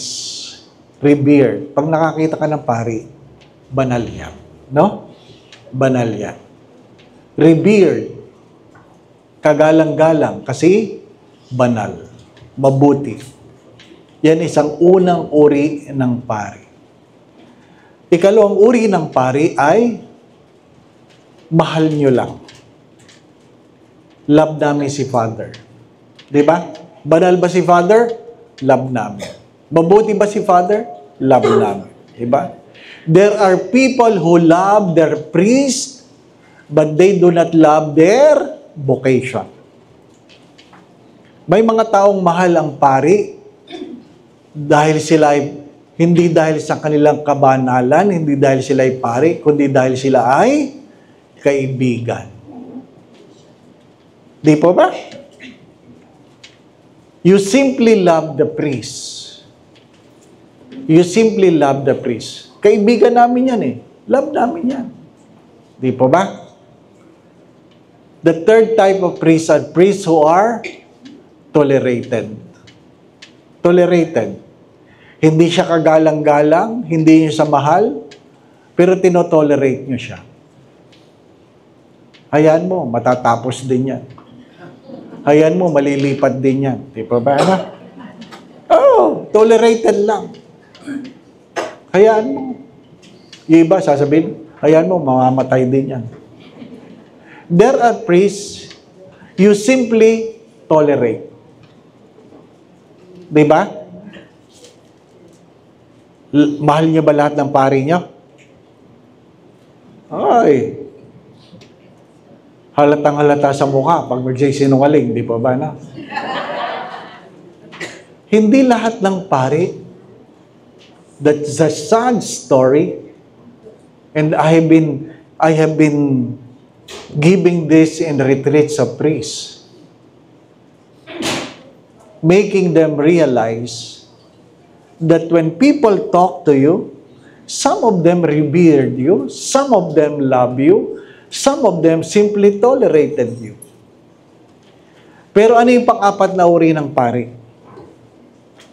Revered. Pag nakakita ka ng pari, banal yan. No? Banal yan. Revered. Kagalang-galang kasi banal. Mabuti. Yan isang unang uri ng pari. Ikalawang uri ng pari ay mahal nyo lang. Love namin si Father. Di ba? Banal ba si Father? Love namin. Mabuti ba si Father? Love namin. Di ba? There are people who love their priest, but they do not love their vocation. May mga taong mahal ang pari dahil sila ay, hindi dahil sa kanilang kabanalan, hindi dahil sila ay pari, kundi dahil sila ay kaibigan. Di po ba? You simply love the priest. You simply love the priest. Kaibigan namin yan eh. Love namin yan. Di po ba? The third type of priests are priests who are tolerated. Tolerated. Hindi siya kagalang-galang, hindi niyo sa mahal, pero tinotolerate niyo siya. Hayaan mo, matatapos din yan. Hayaan mo, malilipat din yan. Di ba ba? Oh, tolerated lang. Hayaan mo. Yung iba, sasabihin, hayaan mo, mamamatay din yan. There are priests, you simply tolerate. Di ba? Mahal niyo ba lahat ng pari niyo? Ay, halatang-halata sa mukha pag magsisinungaling, di pa ba na? Hindi lahat ng pari. That's a sad story. And I have been giving this in retreats of priests, making them realize that when people talk to you, some of them revered you, some of them love you, some of them simply tolerated you. Pero ano yung pang-apat na uri ng pari?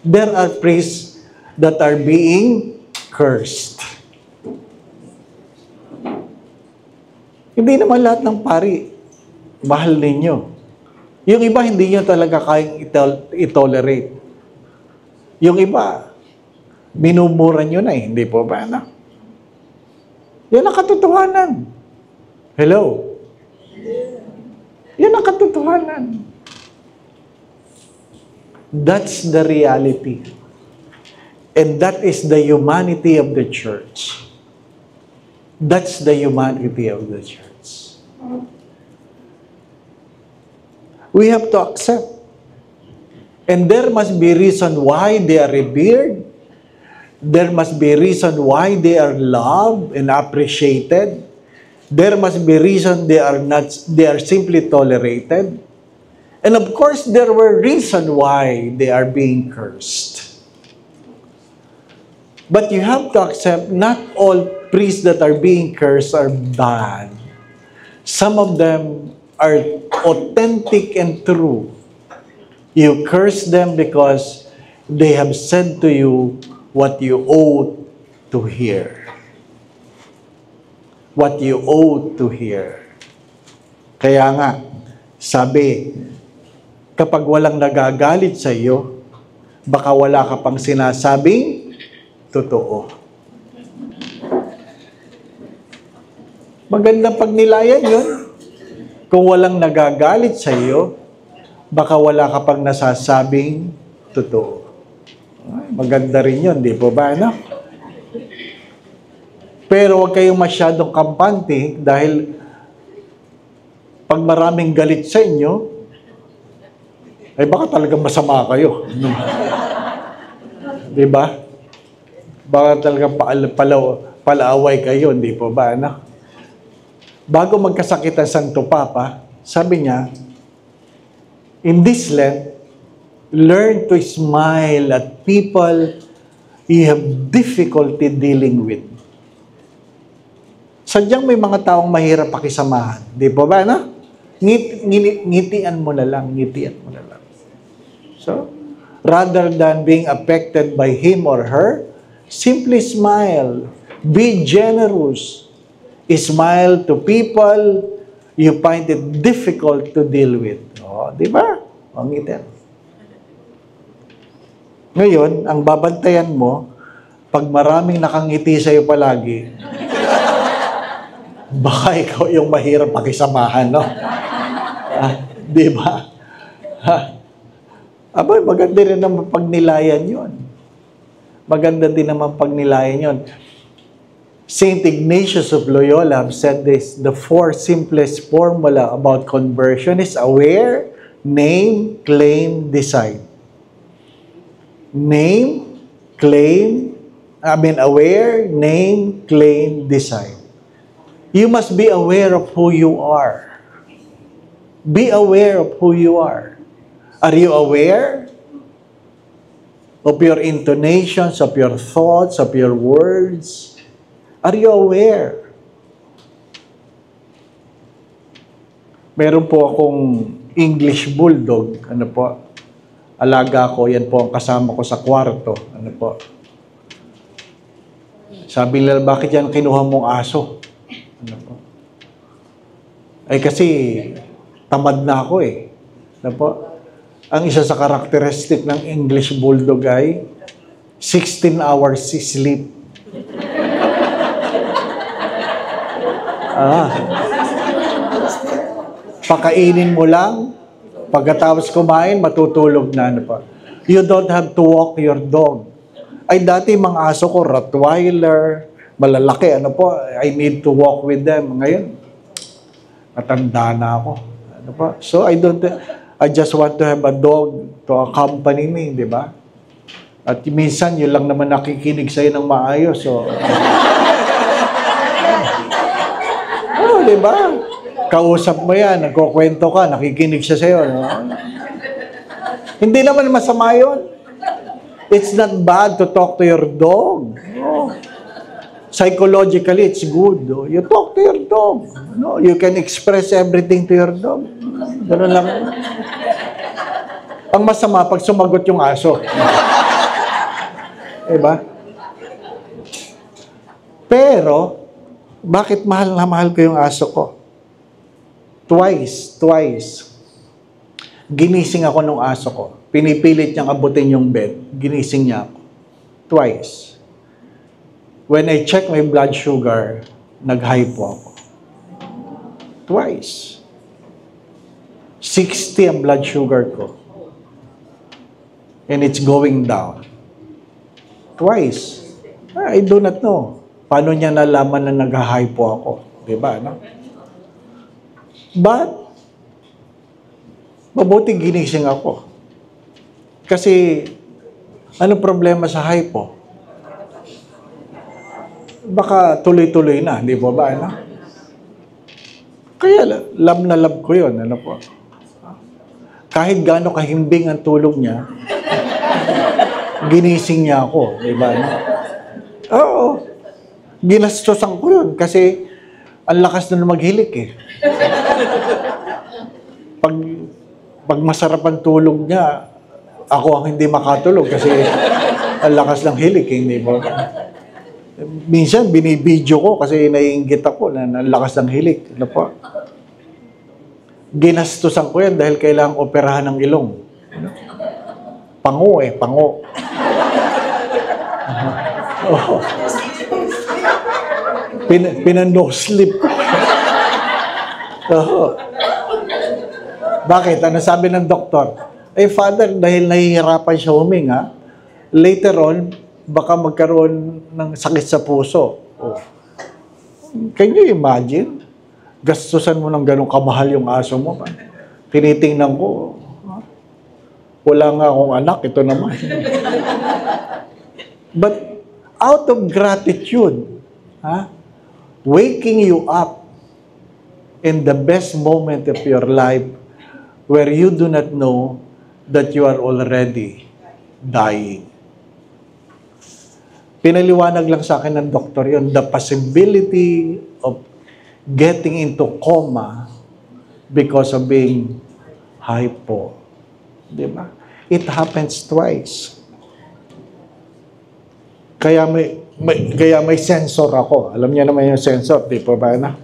There are priests that are being cursed. Hindi naman lahat ng pari mahal ninyo. Yung iba, hindi nyo talaga kayang i-tolerate. Yung iba, minumura nyo na eh. Hindi po ba? Ano? Yan ang katotohanan. Hello? Yan ang katotohanan. That's the reality. And that is the humanity of the church. That's the humanity of the church. We have to accept. And there must be reason why they are revered. There must be reason why they are loved and appreciated. There must be reason they are simply tolerated. And of course, there were reasons why they are being cursed. But you have to accept not all priests that are being cursed are bad. Some of them are authentic and true. You curse them because they have said to you what you ought to hear. What you ought to hear. Kaya nga, sabi, kapag walang nagagalit sa iyo, baka wala ka pang sinasabing totoo. Magandang pagnilayan yun. Kung walang nagagalit sa iyo, baka wala ka pang nasasabing totoo. Ay, maganda rin yun, di po ba? Ano? Pero huwag kayong masyadong kampante dahil pag maraming galit sa inyo, ay baka talagang masama kayo. Di ba? Baka talagang palaaway kayo, di po ba? Ano? Bago magkasakit ang Santo Papa, sabi niya, in this Lent, learn to smile at people you have difficulty dealing with. Sadyang may mga taong mahirap pakisamahan. Di po ba, no? Ngitian mo na lang, ngitian mo na lang. So, rather than being affected by him or her, simply smile. Be generous. Smile to people you find it difficult to deal with. Oh, di ba? O, ngitian. Ngayon, ang babantayan mo, pag maraming nakangiti sa'yo palagi, baka ikaw yung mahirap pakisamahan, no? Di ba? Aba, maganda rin naman pagnilayan yun. Maganda din naman pagnilayan yun. Saint Ignatius of Loyola have said this, the four simplest formula about conversion is aware, name, claim, decide. Aware, name, claim, decide. You must be aware of who you are. Be aware of who you are. Are you aware of your intonations, of your thoughts, of your words? Are you aware? Meron po akong English Bulldog. Ano po? Alaga ko. Yan po ang kasama ko sa kwarto. Ano po? Sabi nila, bakit yan kinuha mong aso? Ano po? Ay kasi tamad na ako eh. Ano po? Ang isa sa karakteristik ng English Bulldog ay 16 hours sleep. Pakainin mo lang, pagkatapos kumain, matutulog na. Ano pa. You don't have to walk your dog. Ay dati mga aso ko, Rottweiler, malalaki, ano po, I need to walk with them. Ngayon, matanda na ako. Ano po? So I just want to have a dog to accompany me, di ba? At minsan, yun lang naman nakikinig sa'yo ng maayos. So, di ba? Kausap mo yan, nagkukwento ka, nakikinig siya sa'yo. No? Hindi naman masama yun. It's not bad to talk to your dog. No? Psychologically, it's good. No? You talk to your dog. No? You can express everything to your dog. Ganun lang. Ang masama, pag sumagot yung aso. Diba? Pero, bakit mahal na mahal ko yung aso ko? Twice. Ginising ako nung aso ko. Pinipilit niyang abutin yung bed. Ginising niya ako. Twice. When I check my blood sugar, nag-high po ako. Twice. 60 ang blood sugar ko. And it's going down. Twice. I do not know. Paano niya nalaman na nag-high po ako? Diba, no? But, mabuti ginising ako. Kasi, ano problema sa hypo? Baka tuloy-tuloy na, di ba ba? Ano? Kaya, love na love ko yun. Ano po? Kahit gaano kahimbing ang tulog niya, ginising niya ako. Di ba? Ano? Oo. Ginastosan ko yun kasi ang lakas na maghilik eh. Pag masarap ang tulog niya, ako ang hindi makatulog kasi ang lakas ng hilik eh, hindi ba? Minsan, binibidyo ko kasi naiinggit ako na ang lakas ng hilik. Ano po? Ginastosan ko yan dahil kailangang operahan ng ilong. Pango eh, pango. Oh. Pina-no-sleep ko. Oh. Bakit? Ano sabi ng doktor? Eh, Father, dahil nahihirapan siya huminga, later on, baka magkaroon ng sakit sa puso. Oh. Can you imagine? Gastusan mo ng ganong kamahal yung aso mo. Tinitingnan ko, wala nga akong anak, ito naman. But out of gratitude, waking you up in the best moment of your life where you do not know that you are already dying. Pinaliwanag lang sa akin ng doktor yun, the possibility of getting into coma because of being hypo. Di ba? It happens twice. Kaya may sensor ako. Alam niya naman yung sensor, di ba ba na?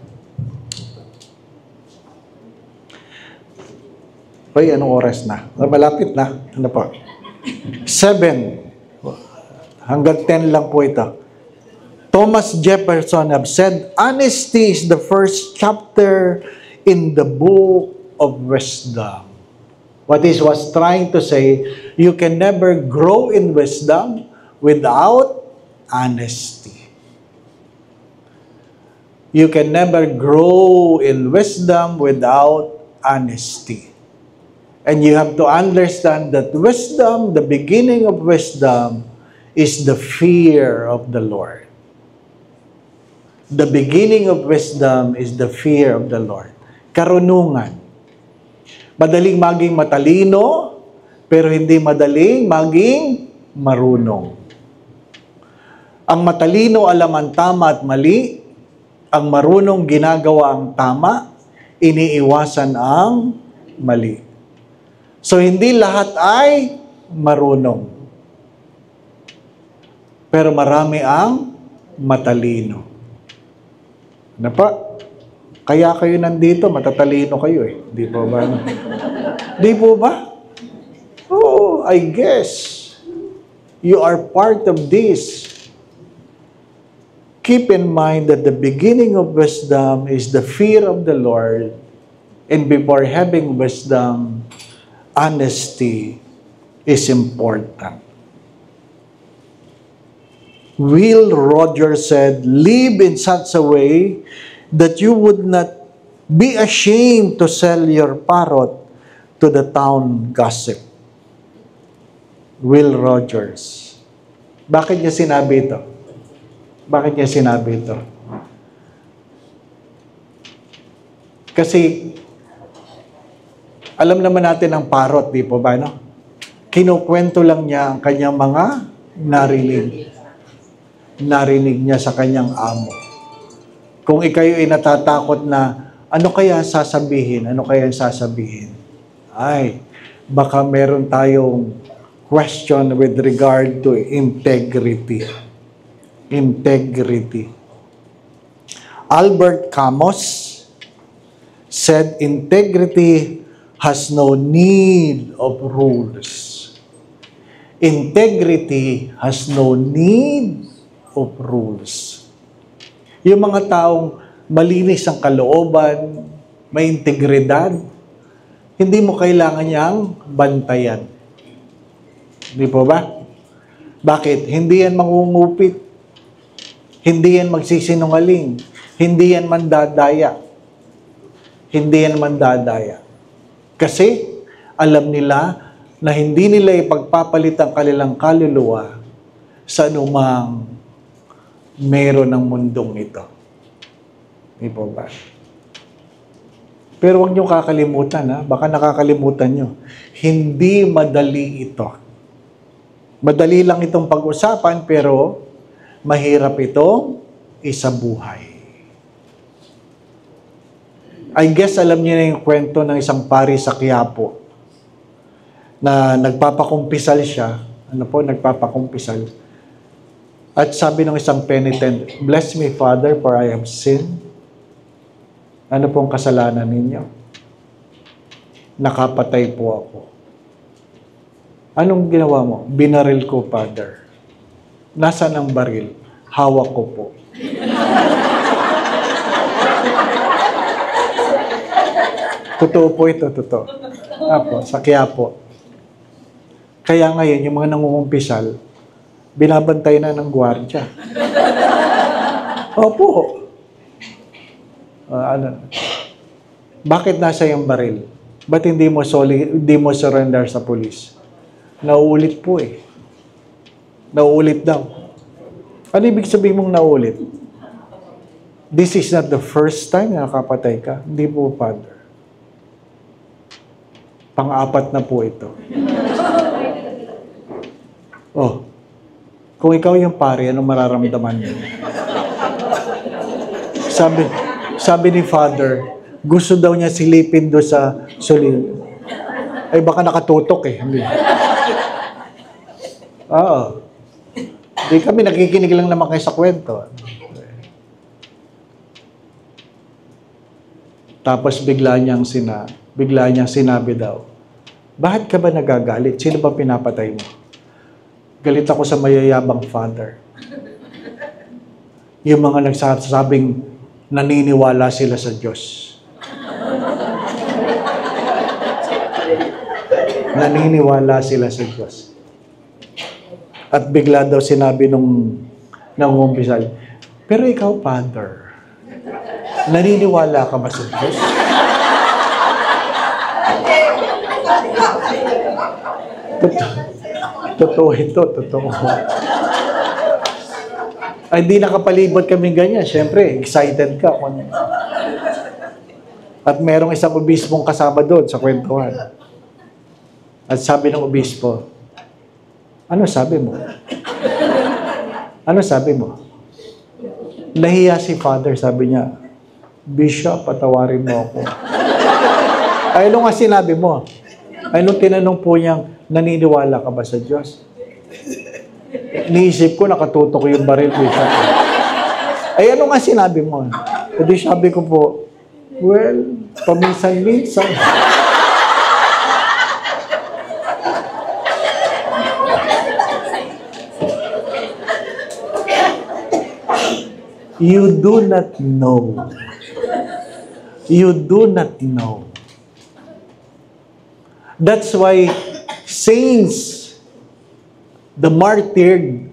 Hoy, anong oras na? Malapit na. Ano po? 7. Hanggang 10 lang po ito. Thomas Jefferson have said, honesty is the first chapter in the book of wisdom. What he was trying to say, you can never grow in wisdom without honesty. You can never grow in wisdom without honesty. And you have to understand that wisdom, the beginning of wisdom, is the fear of the Lord. The beginning of wisdom is the fear of the Lord. Karunungan. Madaling maging matalino, pero hindi madaling maging marunong. Ang matalino alam ang tama at mali, ang marunong ginagawa ang tama, iniiwasan ang mali. So, hindi lahat ay marunong. Pero marami ang matalino. Ano pa? Kaya kayo nandito, matatalino kayo eh. Di po ba? Di po ba? Oh, I guess. You are part of this. Keep in mind that the beginning of wisdom is the fear of the Lord. And before having wisdom, honesty is important. Will Rogers said, live in such a way that you would not be ashamed to sell your parrot to the town gossip. Will Rogers. Bakit niya sinabi ito? Bakit niya sinabi ito? Kasi, alam naman natin ang parot, di po ba, no? Kinukwento lang niya ang kanyang mga narinig. Narinig niya sa kanyang amo. Kung ikayo ay natatakot na, ano kaya sasabihin? Ano kaya sasabihin? Ay, baka meron tayong question with regard to integrity. Integrity. Albert Camus said, integrity has no need of rules. Integrity has no need of rules. Yung mga taong malinis ang kalooban, may integridad, hindi mo kailangan niyang bantayan. Di po ba? Bakit? Hindi yan mangungupit. Hindi yan magsisinungaling. Hindi yan mandadaya. Hindi yan mandadaya. Kasi alam nila na hindi nila ipagpapalit ang kanilang kaluluwa sa anumang meron ng mundong ito. Di po ba? Pero huwag niyo kakalimutan, ha? Baka nakakalimutan niyo. Hindi madali ito. Madali lang itong pag-usapan, pero mahirap itong isabuhay. I guess alam niyo na yung kwento ng isang pari sa Quiapo na nagpapakumpisal siya. Ano po? Nagpapakumpisal. At sabi ng isang penitent, "Bless me, Father, for I have sinned." Ano pong kasalanan ninyo? Nakapatay po ako. Anong ginawa mo? Binaril ko, Father. Nasaan ang baril? Hawak ko po. Totoo po ito, totoo. Apo, sa Quiapo. Kaya ngayon, yung mga nangungumpisal, binabantay na ng gwardiya. Opo. Bakit nasa yung baril? Ba't hindi mo surrender sa police? Nauulit po eh. Nauulit daw. Ano ibig sabihin mong nauulit? This is not the first time na nakapatay ka. Hindi po, Father. Pang-apat na po ito. Oh, kung ikaw yung pari, anong mararamdaman mo? Sabi ni Father, gusto daw niya silipin doon sa sulil. Ay, baka nakatutok eh. Oo. Di kami nakikinig lang naman kayo sa kwento. Tapos bigla niyang sinabi daw, bakit ka ba nagagalit? Sino ba pinapatay mo? Galit ako sa mayayabang Father. Yung mga nagsasabing naniniwala sila sa Diyos. Naniniwala sila sa Diyos. At bigla daw sinabi nung umpisal, pero ikaw, Father, naniniwala ka ba sa Diyos? Totoo ito, totoo. Ay, di nakapalibot kami ganyan. Siyempre, excited ka. At merong isang obispong kasama doon sa kwentuhan. At sabi ng obispo, ano sabi mo? Ano sabi mo? Nahiya si Father, sabi niya, Bishop, patawarin mo ako. Ay, ano nga sinabi mo? Ay, nung tinanong po niyang, naniniwala ka ba sa Diyos? Niisip ko, nakatutok yung baril, Bishop. Ay, ano nga sinabi mo? Hindi sabi ko po, well, paminsan-minsan. You do not know. You do not know. That's why saints, the martyred,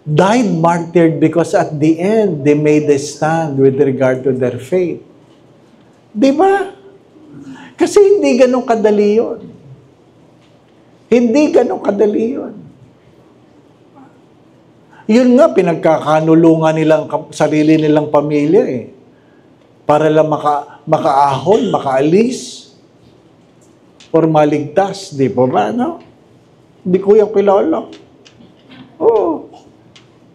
died martyred because at the end, they made a stand with regard to their faith. Di ba? Kasi hindi ganun kadali yun. Hindi ganun kadali yun. Yun nga, pinagkakanulungan nilang sarili nilang pamilya eh. Para lang makaahon, makaalis, or maligtas. Di po ba, no? Hindi ko yung kilala. Oo.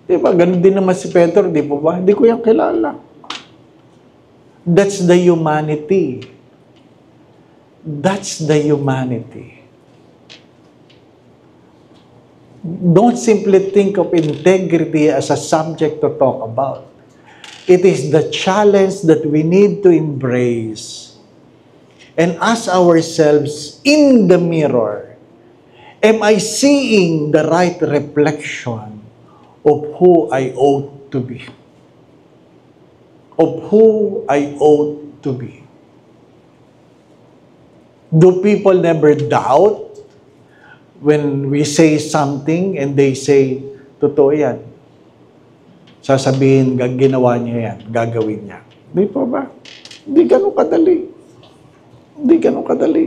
Di ba? Ganun din naman si Pedro, di po ba? Hindi ko yung kilala. That's the humanity. That's the humanity. Don't simply think of integrity as a subject to talk about. It is the challenge that we need to embrace and ask ourselves in the mirror, am I seeing the right reflection of who I ought to be? Of who I ought to be. Do people never doubt when we say something and they say, totoo yan? Sasabihin, ginawa niya yan, gagawin niya. Di pa ba? Hindi ganun kadali. Hindi ganun kadali.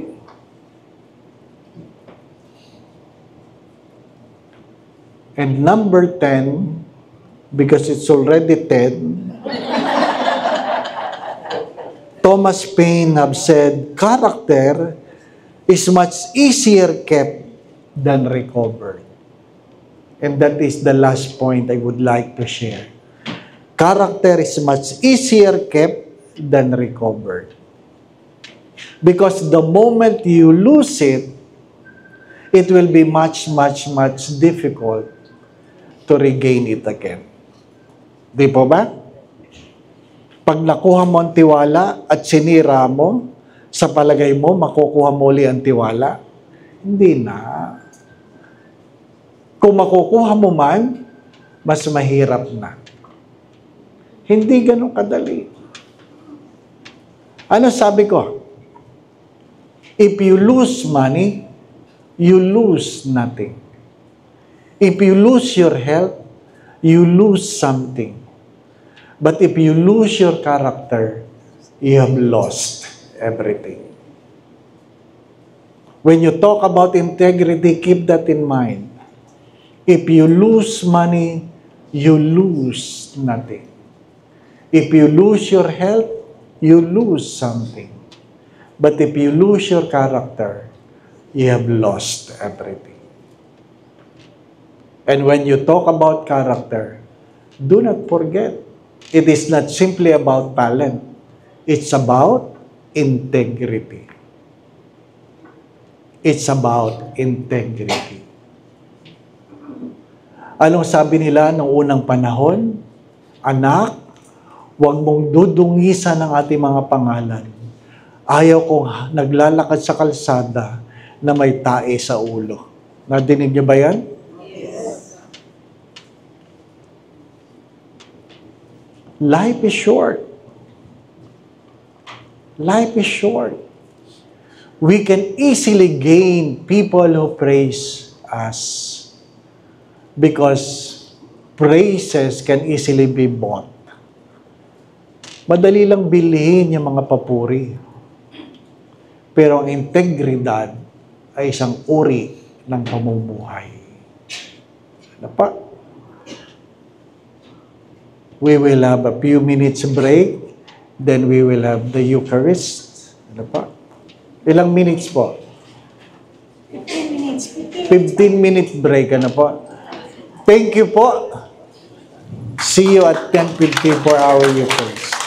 And number 10, because it's already 10, Thomas Paine have said, character is much easier kept than recovered. And that is the last point I would like to share. Character is much easier kept than recovered. Because the moment you lose it, it will be much, much, much difficult to regain it again. Di po ba? Pag nakuha mo ang tiwala at sinira mo, sa palagay mo, makukuha mo ulit ang tiwala? Hindi na. Kung makukuha mo man, mas mahirap na. Hindi ganun kadali. Ano sabi ko? If you lose money, you lose nothing. If you lose your health, you lose something. But if you lose your character, you have lost everything. When you talk about integrity, keep that in mind. If you lose money, you lose nothing. If you lose your health, you lose something. But if you lose your character, you have lost everything. And when you talk about character, do not forget, it is not simply about talent. It's about integrity. It's about integrity. Anong sabi nila noong unang panahon? Anak, huwag mong dudungisan ang ating mga pangalan. Ayaw kong naglalakad sa kalsada na may tae sa ulo. Nadinig niyo ba yan? Yes. Life is short. Life is short. We can easily gain people who praise us. Because praises can easily be bought. Madali lang bilhin yung mga papuri. Pero ang integridad ay isang uri ng pamumuhay. Ano pa? We will have a few minutes break, then we will have the Eucharist. Ano pa? Ilang minutes po? 15 minutes. 15 minutes break. Ano po? Thank you po. See you at 10:50 for our Eucharist.